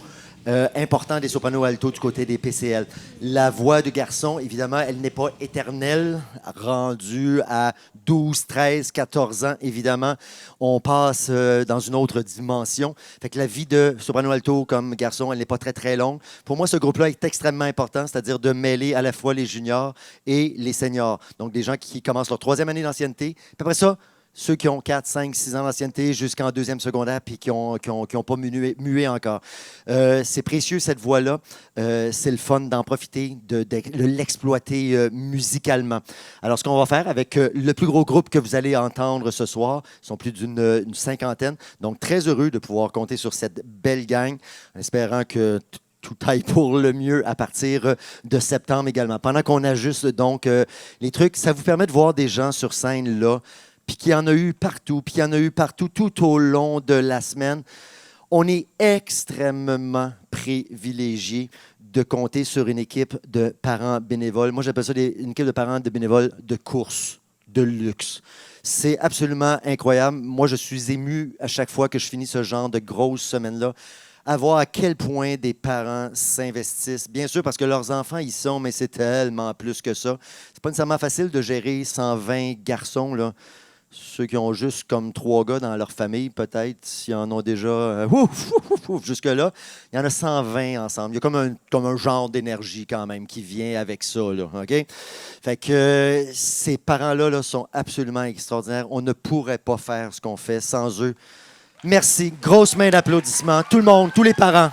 Speaker 1: important des sopranos alto du côté des PCL. La voix de garçon, évidemment, elle n'est pas éternelle, rendue à 12, 13, 14 ans, évidemment. On passe dans une autre dimension. Fait que la vie de soprano alto comme garçon, elle n'est pas très, très longue. Pour moi, ce groupe-là est extrêmement important, c'est-à-dire de mêler à la fois les juniors et les seniors. Donc, des gens qui commencent leur troisième année d'ancienneté. Puis après ça, ceux qui ont 4, 5, 6 ans d'ancienneté jusqu'en deuxième secondaire puis qui ont pas mué encore. C'est précieux, cette voix-là. C'est le fun d'en profiter, de l'exploiter musicalement. Alors, ce qu'on va faire avec le plus gros groupe que vous allez entendre ce soir, ils sont plus d'une cinquantaine. Donc, très heureux de pouvoir compter sur cette belle gang, en espérant que tout aille pour le mieux à partir de septembre également. Pendant qu'on ajuste donc les trucs, ça vous permet de voir des gens sur scène là, puis qu'il y en a eu partout, puis qu'il y en a eu partout tout au long de la semaine. On est extrêmement privilégiés de compter sur une équipe de parents bénévoles. Moi, j'appelle ça une équipe de parents de bénévoles de course, de luxe. C'est absolument incroyable. Moi, je suis ému à chaque fois que je finis ce genre de grosse semaine-là, à voir à quel point des parents s'investissent. Bien sûr, parce que leurs enfants y sont, mais c'est tellement plus que ça. C'est pas nécessairement facile de gérer 120 garçons, là. Ceux qui ont juste comme 3 gars dans leur famille, peut-être, s'ils en ont déjà jusque-là, il y en a 120 ensemble. Il y a comme un genre d'énergie quand même qui vient avec ça. Là, OK? Fait que ces parents-là là, sont absolument extraordinaires. On ne pourrait pas faire ce qu'on fait sans eux. Merci. Grosse main d'applaudissements. Tout le monde, tous les parents.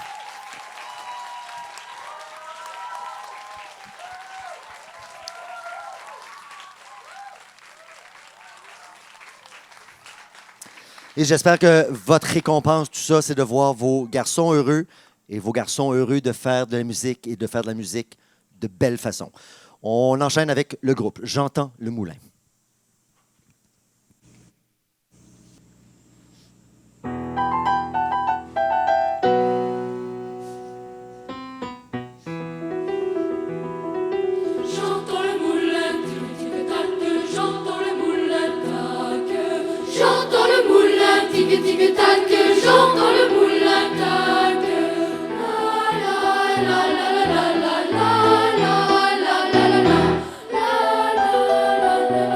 Speaker 1: Et j'espère que votre récompense, tout ça, c'est de voir vos garçons heureux et vos garçons heureux de faire de la musique et de faire de la musique de belle façon. On enchaîne avec le groupe. J'entends le moulin.
Speaker 4: J'entends le moulin tic-tic-tac, j'entends le moulin tac. J'entends le moulin tic-tic-tac, j'entends le moulin tac. La la la la la la la la la la la la la la la la.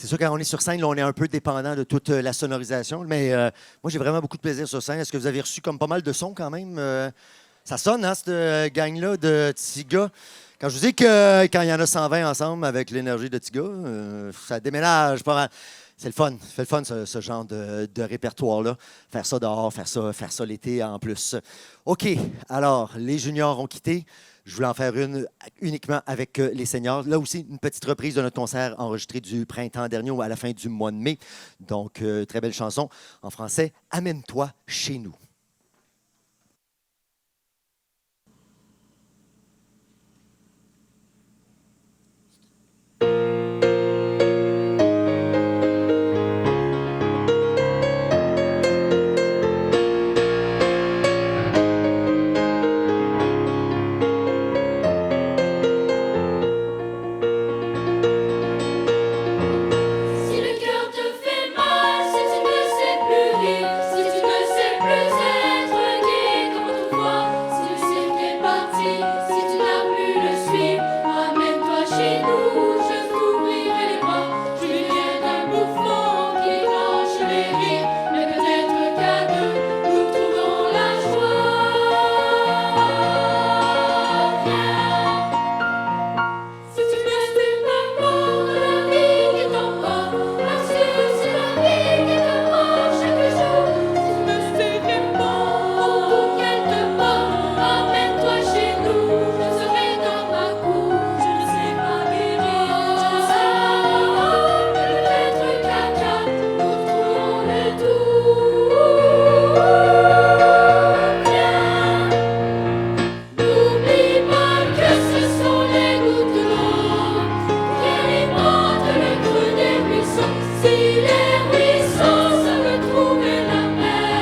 Speaker 1: C'est sûr, quand on est sur scène, là, on est un peu dépendant de toute la sonorisation, mais moi, j'ai vraiment beaucoup de plaisir sur scène. Est-ce que vous avez reçu comme pas mal de sons quand même? Ça sonne, hein, cette gang-là de petits gars. Quand je vous dis que quand il y en a 120 ensemble avec l'énergie de petits gars, ça déménage pas mal. C'est le fun ce genre de répertoire-là. Faire ça dehors, faire ça l'été en plus. OK, alors, les juniors ont quitté. Je voulais en faire une uniquement avec les seniors. Là aussi, une petite reprise de notre concert enregistré du printemps dernier ou à la fin du mois de mai. Donc, très belle chanson en français. Amène-toi chez nous.
Speaker 4: Si le cœur te fait mal, si tu ne sais plus rire, si tu ne sais plus être gai comme autrefois, si tu sais qu'il est parti, si tu n'as plus le suivre, amène-toi chez nous, je t'ouvrirai les bras. Je viens d'un bouffon qui déclenche les rires, mais peut-être qu'à deux, nous trouverons la joie. Si tu ne sais pas mort de la vie qui t'emporte, parce que c'est la vie qui te mord chaque jour. Si tu ne sais répondre pour qu'elle te porte, amène-toi chez nous, je serai dans ma cour. Je ne sais pas guérir, je ne sais pas voir, mais peut-être qu'à quatre, nous trouverons le tout. N'oublie pas que ce sont les gouttes d'eau qui alimentent le creux des ruisseaux. Si les ruisseaux savent trouver la mer,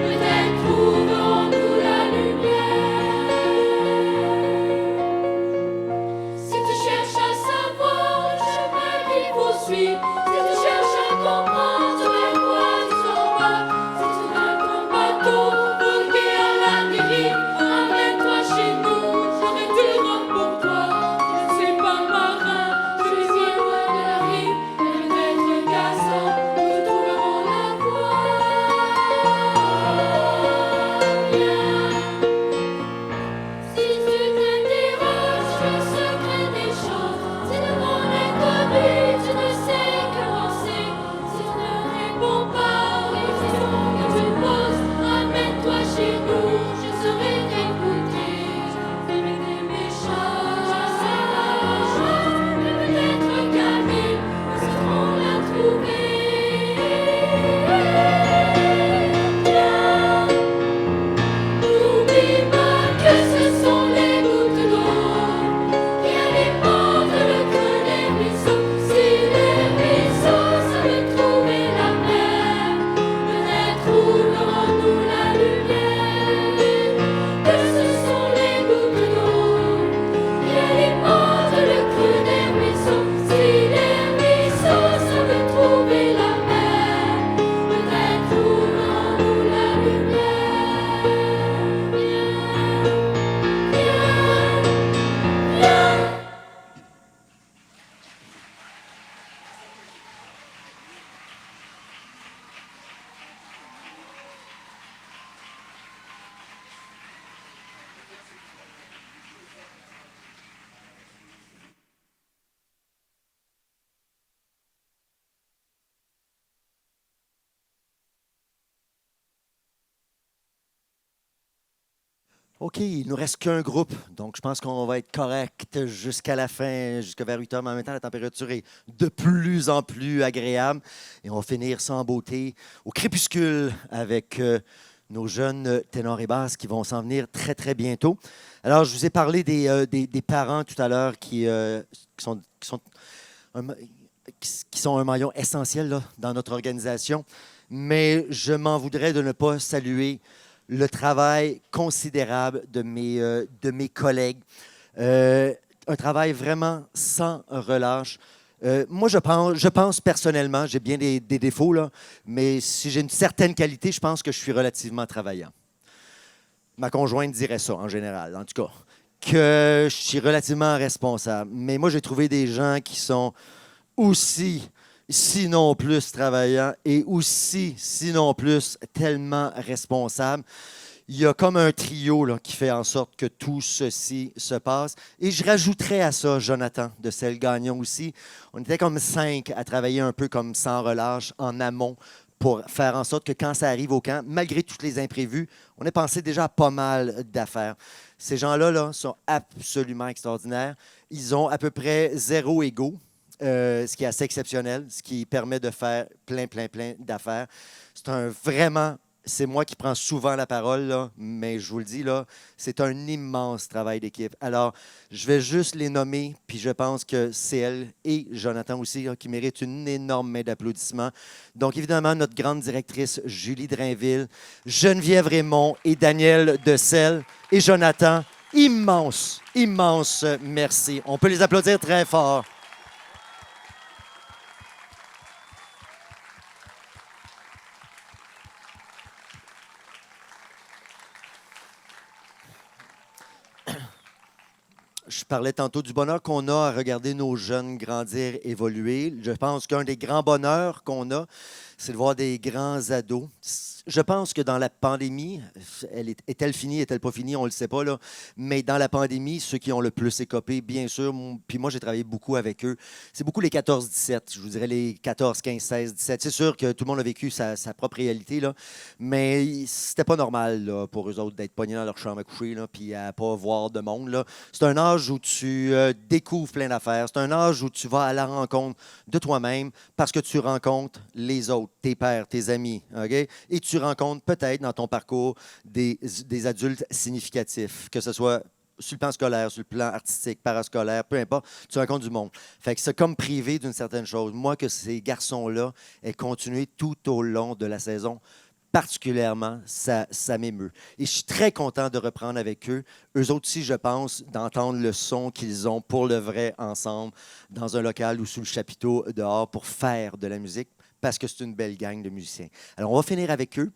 Speaker 4: peut-être trouverons-nous la lumière. Si tu cherches à savoir le chemin qu'il faut suivre, si tu cherches à comprendre vers quoi tu t'en vas, si tu n'as ton bateau bloqué à la dérive, amène-toi chez nous, j'aurai du rhum pour toi. Je ne suis pas marin, je suis bien loin de la rive, mais peut-être qu'à ça, nous trouverons la voie. Si tu t'interroges sur le secret des choses, si devant l'inconnu tu ne sais que penser, si tu ne réponds pas aux questions que tu poses, amène-toi chez nous, je saurai t'écouter. J'enverrai des messages, je sais pas grand-chose, mais peut-être qu'à mille, nous saurons la trouver. N'oublie pas que ce sont les gouttes d'eau qui alimentent le creux des ruisseaux. Si les ruisseaux savent trouver la mer, peut-être trouverons-nous la lumière. Que ce sont les gouttes d'eau qui alimentent le creux des ruisseaux. Si les ruisseaux savent trouver la mer, peut-être trouverons-nous la lumière.
Speaker 1: OK, il nous reste qu'un groupe, donc je pense qu'on va être correct jusqu'à la fin, jusqu'à vers 8 heures, mais en même temps, la température est de plus en plus agréable et on va finir ça en beauté au crépuscule avec nos jeunes ténors et basses qui vont s'en venir très, très bientôt. Alors, je vous ai parlé des parents tout à l'heure qui sont un maillon essentiel là, dans notre organisation, mais je m'en voudrais de ne pas saluer le travail considérable de mes collègues. Un travail vraiment sans relâche. Moi, je pense personnellement, j'ai bien des défauts, là, mais si j'ai une certaine qualité, je pense que je suis relativement travaillant. Ma conjointe dirait ça, en général, en tout cas, que je suis relativement responsable. Mais moi, j'ai trouvé des gens qui sont aussi sinon plus travaillant et aussi, sinon plus, tellement responsable. Il y a comme un trio là, qui fait en sorte que tout ceci se passe. Et je rajouterais à ça Jonathan de Celle Gagnon aussi. On était comme 5 à travailler un peu comme sans relâche en amont pour faire en sorte que quand ça arrive au camp, malgré tous les imprévus, on a pensé déjà à pas mal d'affaires. Ces gens-là là, sont absolument extraordinaires. Ils ont à peu près zéro ego, ce qui est assez exceptionnel, ce qui permet de faire plein d'affaires. C'est moi qui prends souvent la parole, là, mais je vous le dis, là, c'est un immense travail d'équipe. Alors, je vais juste les nommer, puis je pense que c'est elle et Jonathan aussi là, qui méritent une énorme main d'applaudissements. Donc, évidemment, notre grande directrice Julie Drainville, Geneviève Raymond et Daniel Decelle et Jonathan. Immense merci. On peut les applaudir très fort. Je parlais tantôt du bonheur qu'on a à regarder nos jeunes grandir, évoluer. Je pense qu'un des grands bonheurs qu'on a, c'est de voir des grands ados. Je pense que dans la pandémie, est-elle finie, est-elle pas finie, on ne le sait pas, là, mais dans la pandémie, ceux qui ont le plus écopé, bien sûr, puis moi j'ai travaillé beaucoup avec eux, c'est beaucoup les 14-17, je vous dirais les 14, 15, 16, 17. C'est sûr que tout le monde a vécu sa propre réalité, là, mais c'était pas normal là, pour eux autres d'être pognés dans leur chambre à coucher là, puis à pas voir de monde. Là. C'est un âge où tu découvres plein d'affaires, c'est un âge où tu vas à la rencontre de toi-même parce que tu rencontres les autres, tes pères, tes amis, OK? Et tu rencontres peut-être dans ton parcours des adultes significatifs, que ce soit sur le plan scolaire, sur le plan artistique, parascolaire, peu importe, tu rencontres du monde. Fait que c'est comme privé d'une certaine chose. Moi, que ces garçons-là aient continué tout au long de la saison, particulièrement, ça m'émeut. Et je suis très content de reprendre avec eux. Eux autres aussi, je pense, d'entendre le son qu'ils ont pour le vrai ensemble dans un local ou sous le chapiteau dehors pour faire de la musique, parce que c'est une belle gang de musiciens. Alors, on va finir avec eux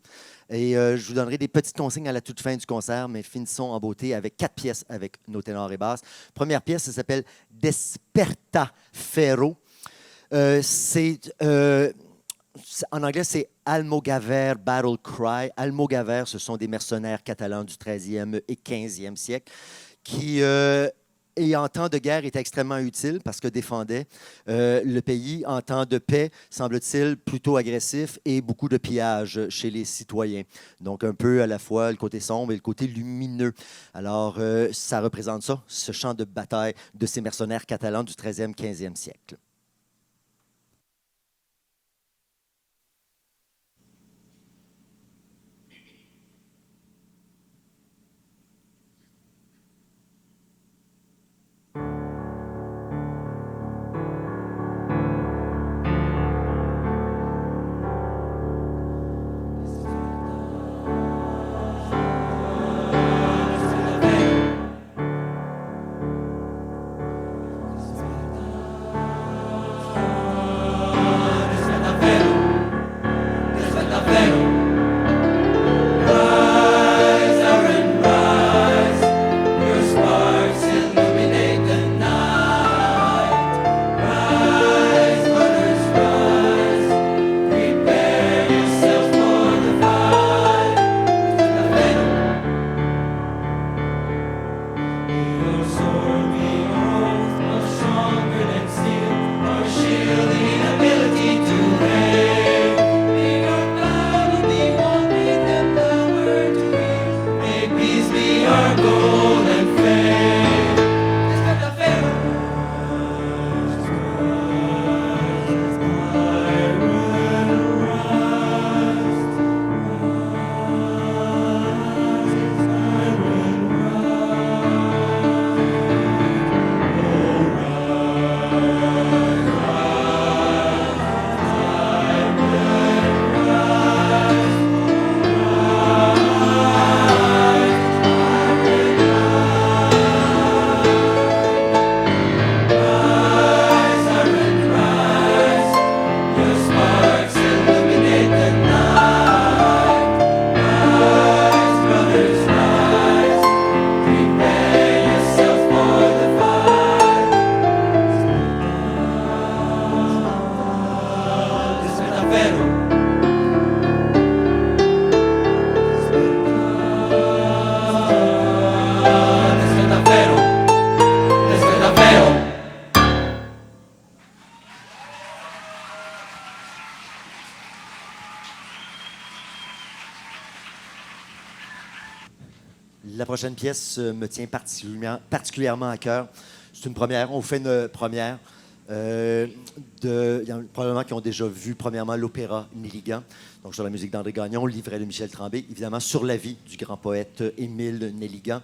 Speaker 1: et je vous donnerai des petites consignes à la toute fin du concert, mais finissons en beauté avec 4 pièces avec nos ténors et basses. Première pièce, ça s'appelle Desperta Ferro. En anglais, c'est Almogaver Battle Cry. Almogaver, ce sont des mercenaires catalans du 13e et 15e siècle qui et en temps de guerre était extrêmement utile parce que défendait le pays. En temps de paix, semble-t-il, plutôt agressif et beaucoup de pillage chez les citoyens. Donc, un peu à la fois le côté sombre et le côté lumineux. Alors, ça représente ça, ce champ de bataille de ces mercenaires catalans du 13e, 15e siècle. La prochaine pièce me tient particulièrement à cœur. C'est une première. On fait une première. Il y en a probablement qui ont déjà vu, premièrement, l'opéra Néligan, donc sur la musique d'André Gagnon, livret de Michel Tremblay, évidemment sur la vie du grand poète Émile Néligan.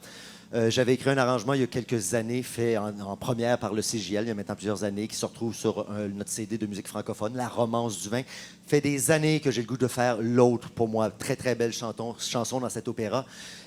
Speaker 1: J'avais écrit un arrangement il y a quelques années, fait en première par le CJL, il y a maintenant plusieurs années, qui se retrouve sur notre CD de musique francophone, La Romance du vin. Fait des années que j'ai le goût de faire l'autre, pour moi, très, très belle chanson dans cet opéra,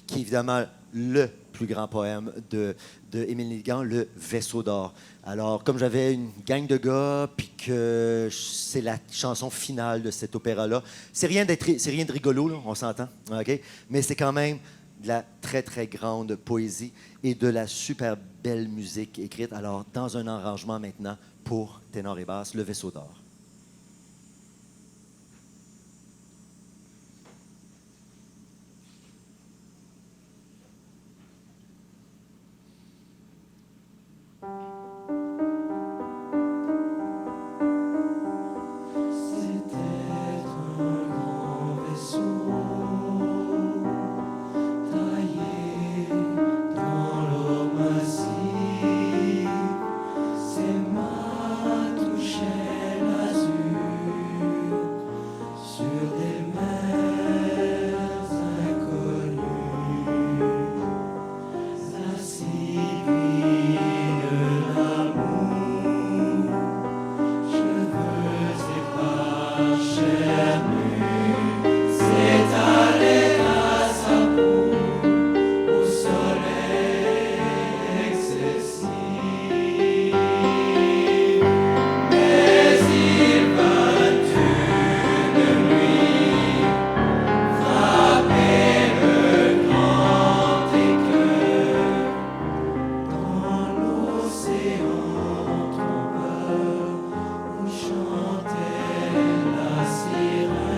Speaker 1: qui est évidemment le plus grand poème de Émile Néligan, Le Vaisseau d'or. Alors, comme j'avais une gang de gars, puis que c'est la chanson finale de cet opéra-là, c'est rien de rigolo, là, on s'entend, OK? Mais c'est quand même de la très, très grande poésie et de la super belle musique écrite. Alors, dans un arrangement maintenant pour ténor et basse, Le Vaisseau d'or.
Speaker 5: Chantait la sirène.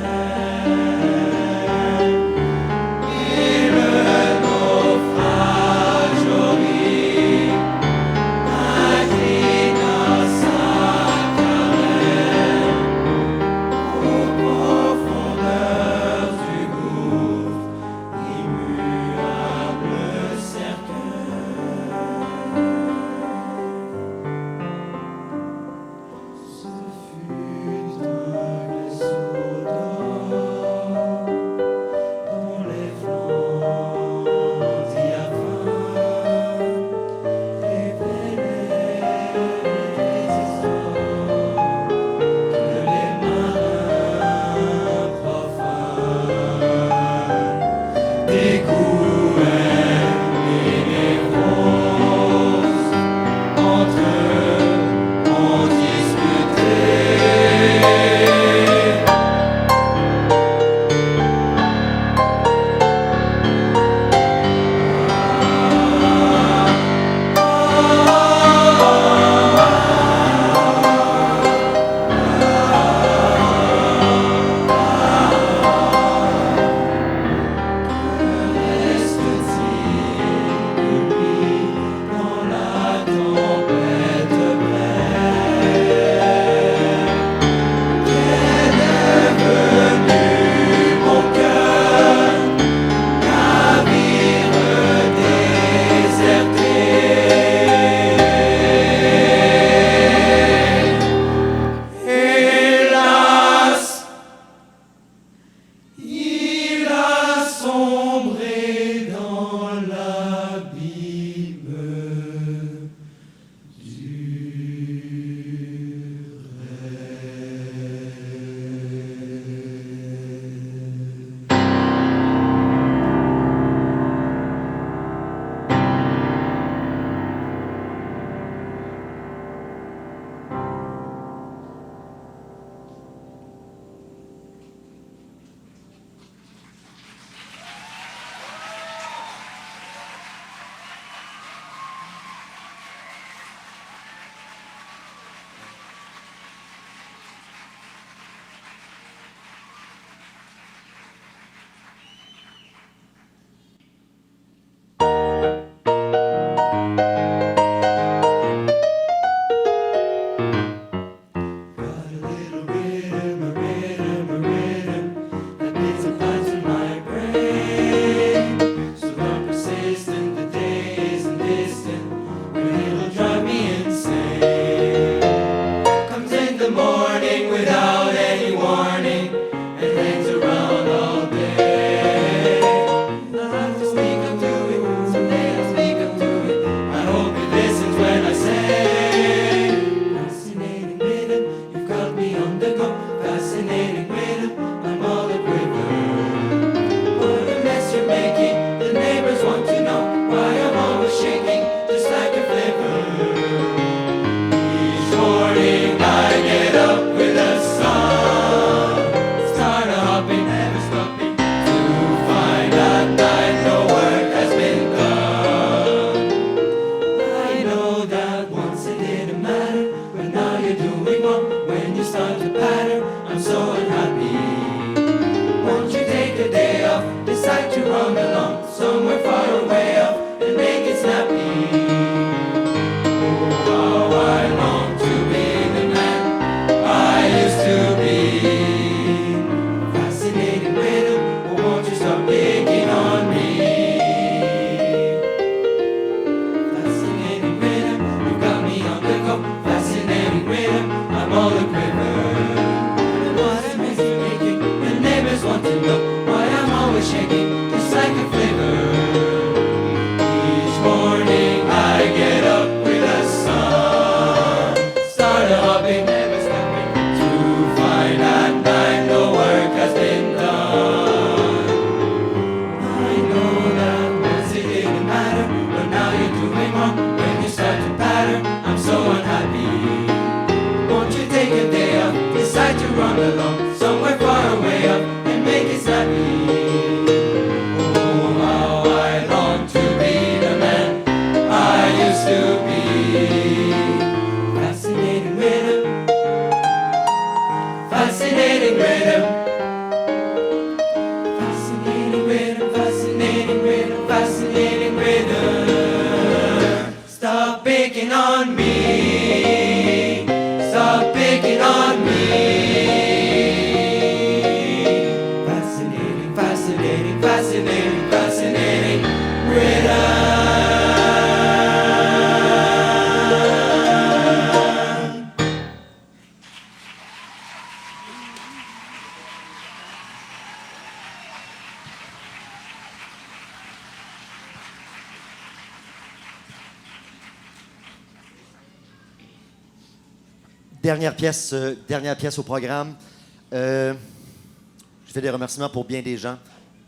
Speaker 1: Dernière pièce au programme. Je fais des remerciements pour bien des gens.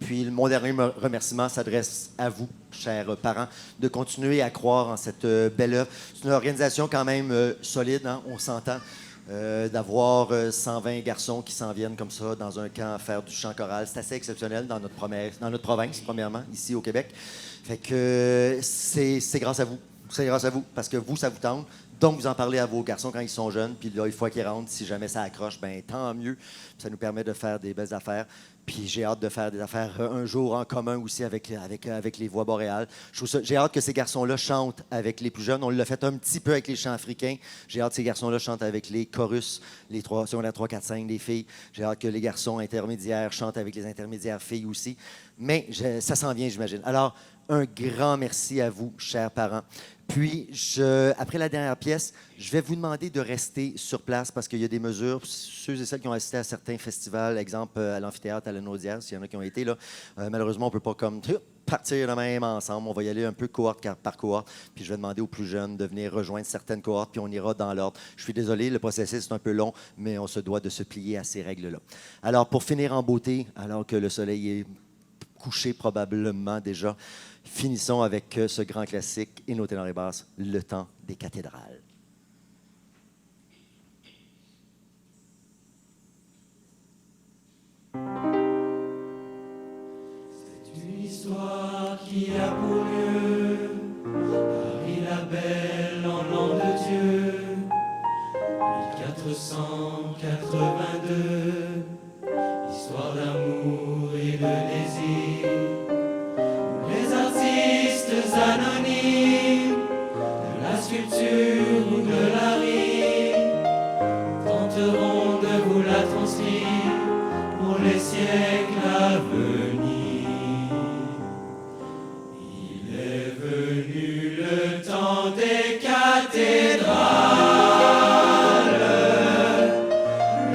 Speaker 1: Puis mon dernier remerciement s'adresse à vous, chers parents, de continuer à croire en cette belle œuvre. C'est une organisation quand même solide, hein, on s'entend. D'avoir 120 garçons qui s'en viennent comme ça dans un camp à faire du chant choral. C'est assez exceptionnel dans notre province, premièrement, ici au Québec. Fait que c'est grâce à vous. C'est grâce à vous, parce que vous, ça vous tente. Donc, vous en parlez à vos garçons quand ils sont jeunes. Puis là, il faut qu'ils rentrent. Si jamais ça accroche, ben tant mieux. Ça nous permet de faire des belles affaires. Puis j'ai hâte de faire des affaires un jour en commun aussi avec les Voix boréales. J'ai hâte que ces garçons-là chantent avec les plus jeunes. On l'a fait un petit peu avec les chants africains. J'ai hâte que ces garçons-là chantent avec les chorus, les secondaires 3, 4, 5, les filles. J'ai hâte que les garçons intermédiaires chantent avec les intermédiaires filles aussi. Mais ça s'en vient, j'imagine. Alors, un grand merci à vous, chers parents. Puis, après la dernière pièce, je vais vous demander de rester sur place parce qu'il y a des mesures. Ceux et celles qui ont assisté à certains festivals, exemple à l'amphithéâtre à la Naudière, s'il y en a qui ont été là, malheureusement, on ne peut pas comme partir de même ensemble. On va y aller un peu cohorte par cohorte. Puis je vais demander aux plus jeunes de venir rejoindre certaines cohortes, puis on ira dans l'ordre. Je suis désolé, le processus est un peu long, mais on se doit de se plier à ces règles-là. Alors, pour finir en beauté, alors que le soleil est couché probablement déjà, finissons avec ce grand classique, et nos ténors et basses, Le temps des cathédrales.
Speaker 5: C'est une histoire qui a pour lieu Paris la belle en l'an de Dieu 1482, histoire d'amour et de désir. Les artistes anonymes de la sculpture ou de la rime tenteront de vous la transcrire pour les siècles à venir. Il est venu le temps des cathédrales,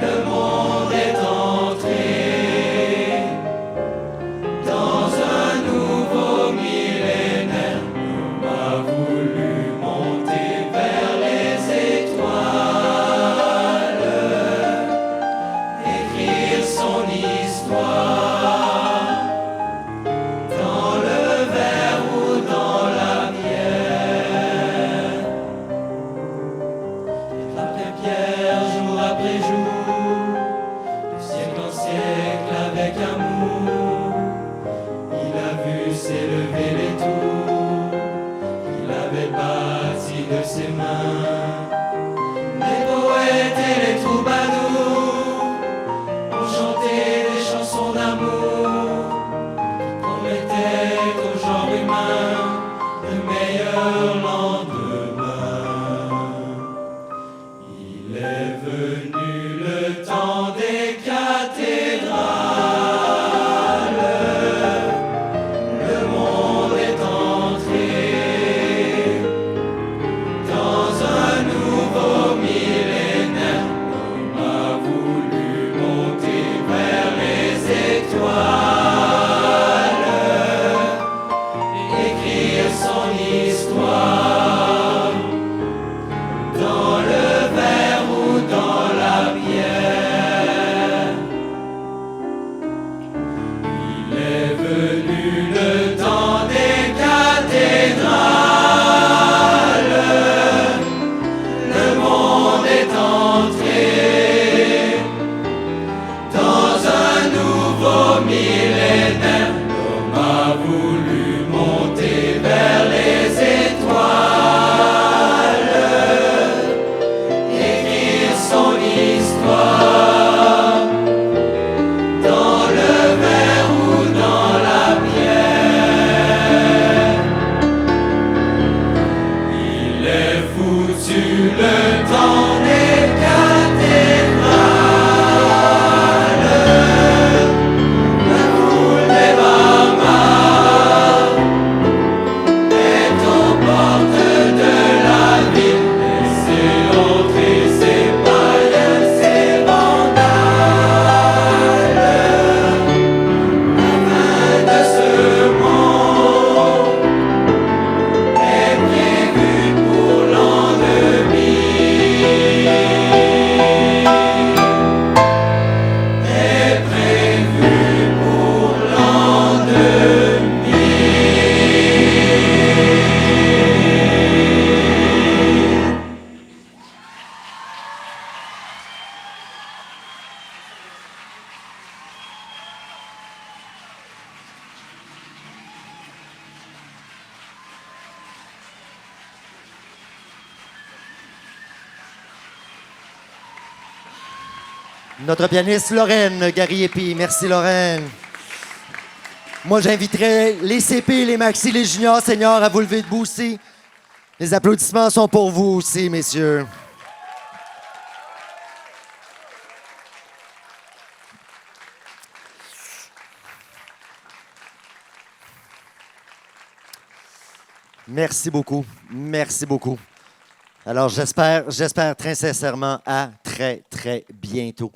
Speaker 5: le monde est entré dans un nouveau millénaire. L'homme a voulu monter vers les étoiles, écrire son histoire dans le verre ou dans la pierre. Pierre après pierre, jour après jour, de siècle en siècle avec amour, il a vu s'élever les tours qu'il avait bâties de ses mains. Les poètes et les troubadours ont chanté des chansons d'amour qui promettaient au genre humain de meilleurs lendemains. Il est venu le temps des cathédrales, le monde est entré dans un nouveau millénaire. L'homme a voulu monter vers les étoiles, écrire son histoire dans le verre ou dans la pierre. Il est venu le temps des cathédrales, le monde est entré dans un nouveau millénaire. L'homme a voulu monter vers les étoiles, écrire son histoire dans le verre ou dans la pierre. Il est foutu le temps des cathédrales, la foule des
Speaker 1: Notre pianiste Lorraine Gariepi. Merci, Lorraine. Moi, j'inviterais les CP, les Maxi, les Juniors, Seniors à vous lever debout aussi. Les applaudissements sont pour vous aussi, messieurs. Merci beaucoup. Merci beaucoup. Alors, j'espère très sincèrement à très, très bientôt.